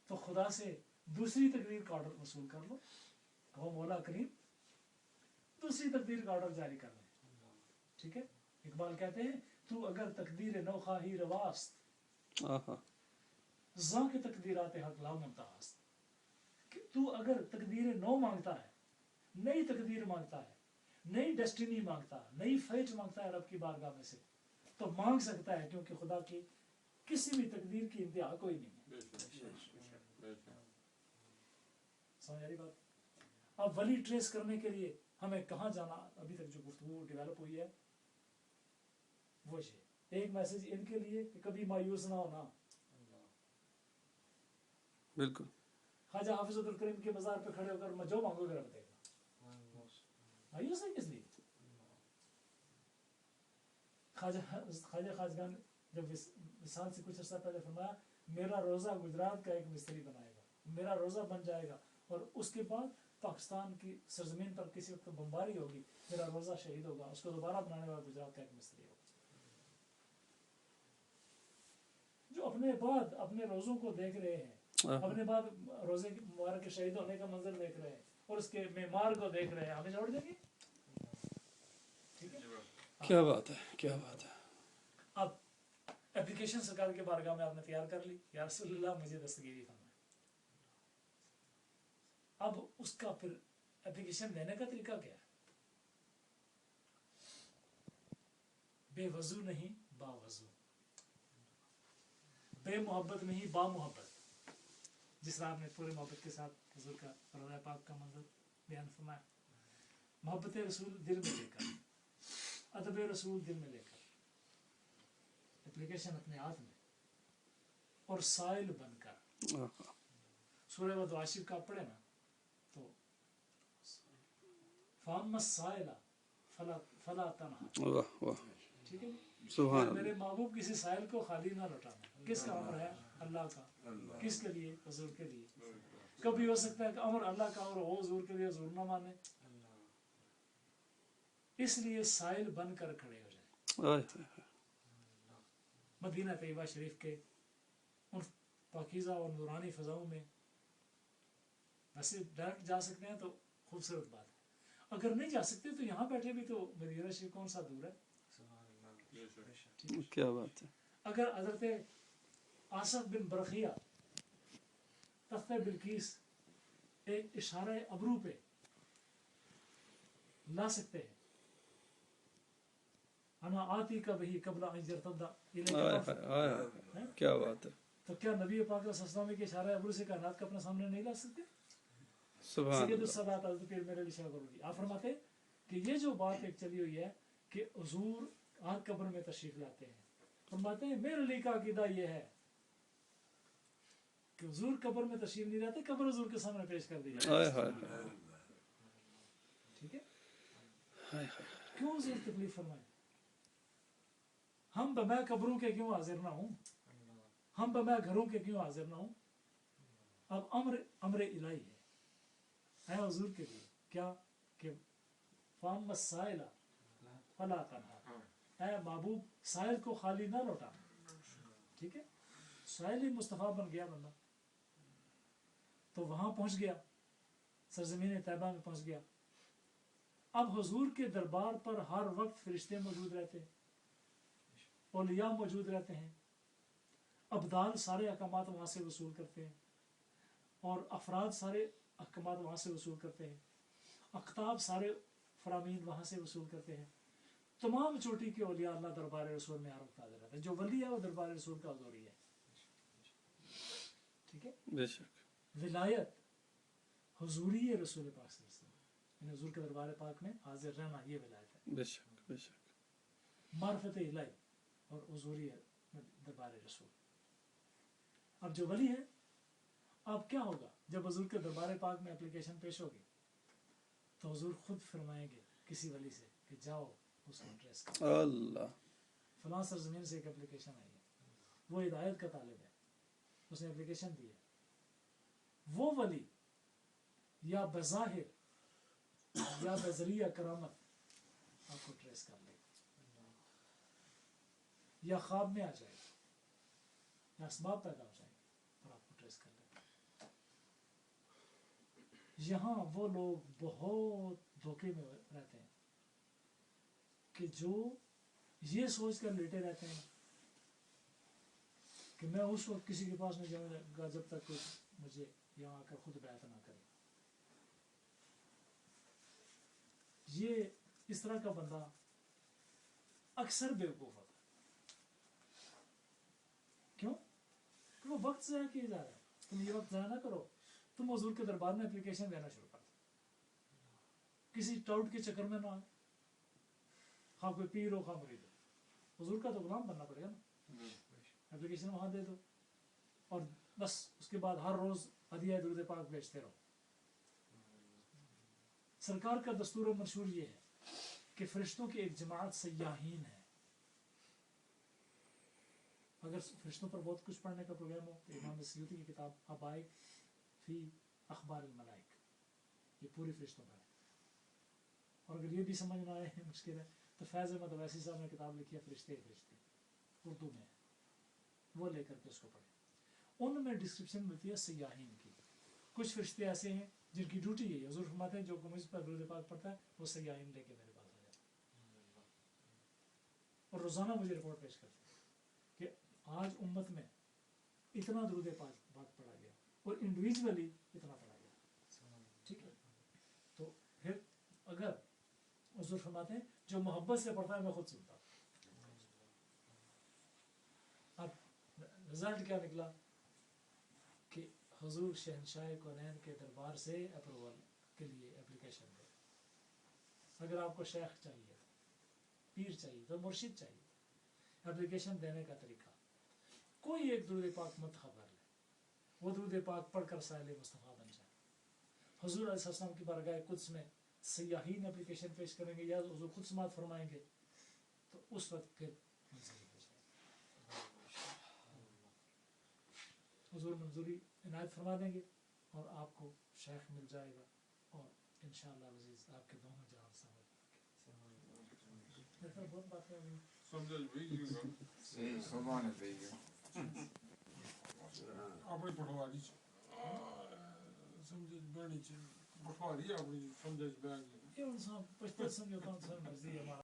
تو خدا سے دوسری تقدیر کا آرڈر وصول کر لو، کہو مولا کریم دوسری تقدیر کا آرڈر جاری کر لیں. ٹھیک ہے. اقبال کہتے ہیں تو اگر تقدیر نو خواہی رواست، زاں کے تقدیرات حق لا منتہاست. کہ تو اگر تقدیر نو مانگتا ہے، نئی تقدیر مانگتا ہے، نئی ڈیسٹینی مانگتا ہے، نئی فیٹ مانگتا ہے رب کی بارگاہ میں سے، تو مانگ سکتا ہے، کیونکہ خدا کی کسی بھی تقدیر کی انتہا کوئی نہیں ہے. سمجھ آئی بات؟ اب ولی ٹریس کرنے کے لیے ہمیں کہاں جانا، ابھی تک جو گفتگو ڈیولپ ہوئی ہے وہ یہ ایک میسج ان کے لیے کہ کبھی مایوس نہ ہونا. بالکل. خواجہ حافظ عبد الکریم کے مزار پہ کھڑے ہو کر جو مانگو گے رب دے گا. مایوس ہے کس لیے؟ خواجہ خواجگان جب وصال سے کچھ عرصہ پہلے فرمایا میرا روزہ گجرات کا ایک مستری بنائے گا، میرا روزہ بن جائے گا، اور اس کے بعد پاکستان کی سرزمین پر کسی وقت بمباری ہوگی، میرا روزہ شہید ہوگا، اس کو دوبارہ بنانے والا گجرات کا ایک مستری ہوگا. جو اپنے بعد اپنے روزوں کو دیکھ رہے ہیں، اپنے بعد روزے مبارک کے شہید ہونے کا منظر دیکھ رہے ہیں اور اس کے معمار کو دیکھ رہے ہیں، ہمیں چھوڑ دیں گے؟ ٹھیک ہے. کیا بات ہے، کیا بات ہے. اب اپلیکیشن سرکار کے بارگاہ میں آپ نے تیار کر لی، یا رسول اللہ مجھے دستگیری فرمائے. اب اس کا پھر اپلیکیشن دینے کا طریقہ کیا ہے؟ بے وضو نہیں با وضو، بے محبت نہیں با محبت، جس طرح آپ نے پورے محبت کے ساتھ حضور کا روضہ پاک کا منظر بیان فرمایا. محبت رسول دل میں لے کر، ادب رسول دل میں لے کر، اپلیکیشن اپنے ہاتھ میں، اور سائل بن کر. سورہ ودواشر کا پڑھے نا تو فَأَمَّا السَّائِلَ فَلَا تَنْهَرْ. ٹھیک ہے. میرے محبوب کسی سائل کو خالی نہ لوٹانا. کس کا امر ہے؟ اللہ کا. کس کے لیے؟ حضور کے لیے. کبھی ہو سکتا ہے کہ امر اللہ کا اور وہ حضور کے لیے حضور نہ مانے، اس لیے سائل بن کر کھڑے ہو جائیں. مدینہ طیبہ شریف کے ان پاکیزہ اور نورانی فضاؤں میں ویسے ڈائریکٹ جا سکتے ہیں تو خوبصورت بات ہے. اگر نہیں جا سکتے تو یہاں بیٹھے بھی تو مدینہ شریف کون سا دور ہے. کیا بات ہے. اگر حضرت آصف بن برقیہ تخت بلقیس ایک اشارہ ابرو پہ لا سکتے ہیں، انا آتی کا بہی قبل ان یرتد الیک، کیا بات ہے. تو کیا نبی پاک صلی اللہ علیہ وسلم کے اشارہ ابرو سے کائنات کو اپنے سامنے نہیں لا سکتے؟ سبحان سید اللہ. السادات حضرت پیر میرے علی شاہ گولوی آپ فرماتے ہیں کہ یہ جو بات ایک چلی ہوئی ہے کہ حضور آگ قبر میں تشریف لاتے ہیں، فرماتے ہیں میرے علی کا عقیدہ یہ ہے کہ حضور قبر میں تشریف نہیں لاتے، قبر حضور کے سامنے پیش کر دی جائے. ٹھیک ہے. کیوں حضور تکلیف فرمائے؟ ہم بہ میں قبروں کے کیوں حاضر نہ ہوں, ہم بہ میں گھروں کے کیوں حاضر نہ ہوں. اب امر الہی ہے حضور کے لیے کیا کہ فام السائل فلا تنہر, اے محبوب سائل کو خالی نہ لوٹانا. ٹھیک ہے, سائل ہی مصطفیٰ بن گیا بندہ. تو وہاں پہنچ گیا, سرزمین طیبہ میں پہنچ گیا. اب حضور کے دربار پر ہر وقت فرشتے موجود رہتے ہیں, اولیاء موجود رہتے ہیں, ابدال سارے احکامات وہاں سے وصول کرتے ہیں, اور افراد سارے احکامات وہاں سے وصول کرتے ہیں, اقطاب سارے فرامین وہاں سے وصول کرتے ہیں. تمام چوٹی کے اولیاء اللہ دربار رسول میں ہر وقت حاضر رہتے ہیں. جو ولی ہے وہ دربار رسول کا حضوری ہے. ٹھیک ہے, بے شک ولایت حضوری ہے رسول پاک صلی اللہ علیہ وسلم, یعنی حضور کے دربار پاک میں حاضر رہنا, یہ ولایت ہے. بے شک بے شک. معرفت الہی اور حضوری ہے دربار رسول. اب جو ولی ہے, اب کیا ہوگا جب حضور کے دربار پاک میں اپلیکیشن پیش ہوگی تو حضور خود فرمائیں گے کسی ولی سے کہ جاؤ اس کو ٹریس کرو. اللہ, فلاں سرزمین سے ایک اپلیکیشن آئی ہے, وہ ہدایت کا طالب ہے, اس نے اپلیکیشن دی ہے. وہ ولی یا بظاہر یا بذریعہ کرامت آپ کو ٹریس کر لے گا, یا خواب میں آ جائے گا, یا اسباب پیدا ہو جائے گا اور آپ کو ٹریس کر لے گا. یہاں وہ لوگ بہت دھوکے میں رہتے ہیں کہ جو یہ سوچ کر لیٹے رہتے ہیں کہ میں اس وقت کسی کے پاس نہیں جاؤں گا جب تک کوئی مجھے یہاں آ کر خود بیعت نہ کرے. یہ اس طرح کا بندہ اکثر بیوقوف ہوتا ہے. کیوں؟ کہ وہ وقت ضائع کیا جا رہا ہے. تم یہ وقت ضائع نہ کرو, تم حضور کے دربار میں اپلیکیشن دینا شروع کر دو. کسی ٹاؤٹ کے چکر میں نہ آئے, خواہ کوئی پیر ہو خواہ مرید ہو, حضور کا تو غلام بننا پڑے گا نا. اپلیکیشن وہاں دے دو اور بس اس کے بعد ہر روز ہدیہ درود پاک بھیجتے رہو. سرکار کا دستور و منشور یہ ہے کہ فرشتوں کی ایک جماعت سیاحین ہے. اگر فرشتوں پر بہت کچھ پڑھنے کا پروگرام ہو تو امام سیوطی کی کتاب حبائق فی اخبار الملائک, یہ پوری فرشتوں پر ہے. اور اگر یہ بھی سمجھ نہ آئے مشکل ہے تو فیض احمد اویسی صاحب نے کتاب لکھی ہے فرشتے فرشتے, اردو میں, وہ لے کر کے اس کو پڑھیں. ان میں ڈسکرپشن ملتی ہے سیاحین کی. کچھ فرشتے ایسے ہیں جن کی ڈیوٹی ہے, حضور فرماتے ہیں جو مجھ پر درود پاک پڑھتا ہے وہ سیاحین لے کے میرے پاس آ جاتا ہے اور روزانہ مجھے رپورٹ پیش کرتے ہیں کہ آج امت میں اتنا درود پاک پڑھا گیا اور انڈیویجولی اتنا پڑھا گیا. ٹھیک ہے, تو پھر اگر حضور فرماتے ہیں جو محبت سے پڑھتا ہے میں خود سنتا ہوں. اب رزلٹ کیا نکلا کہ حضور شہنشاہ کونین کے دربار سے اپروول کے لیے اپلیکیشن دے. اگر آپ کو شیخ چاہیے, پیر چاہیے, تو مرشد چاہیے, اپلیکیشن دینے کا طریقہ کوئی ایک درود پاک منتخب کر لے, وہ درود پاک پڑھ کر سائل مصطفیٰ بن جائے. حضور علیہ السلام کی بارگاہ قدس میں سیاحین اپلیکیشن پیش کریں گے یا حضور خود سماعت فرمائیں گے تو اس وقت پھر منظوری ہو جائے گی. حضور منظوری عنایت فرما دیں گے اور آپ کو شیخ مل جائے گا اور انشاءاللہ عزیز آپ کے دونوں جہاں سمجھ بہت باتیں ہوئی. اپنی پٹواری سمجھ بڑی بٹواری اپنی سمجھ بیگ یہ انسان پچھتے سمجھوتا ہوں سر مرضی ہے.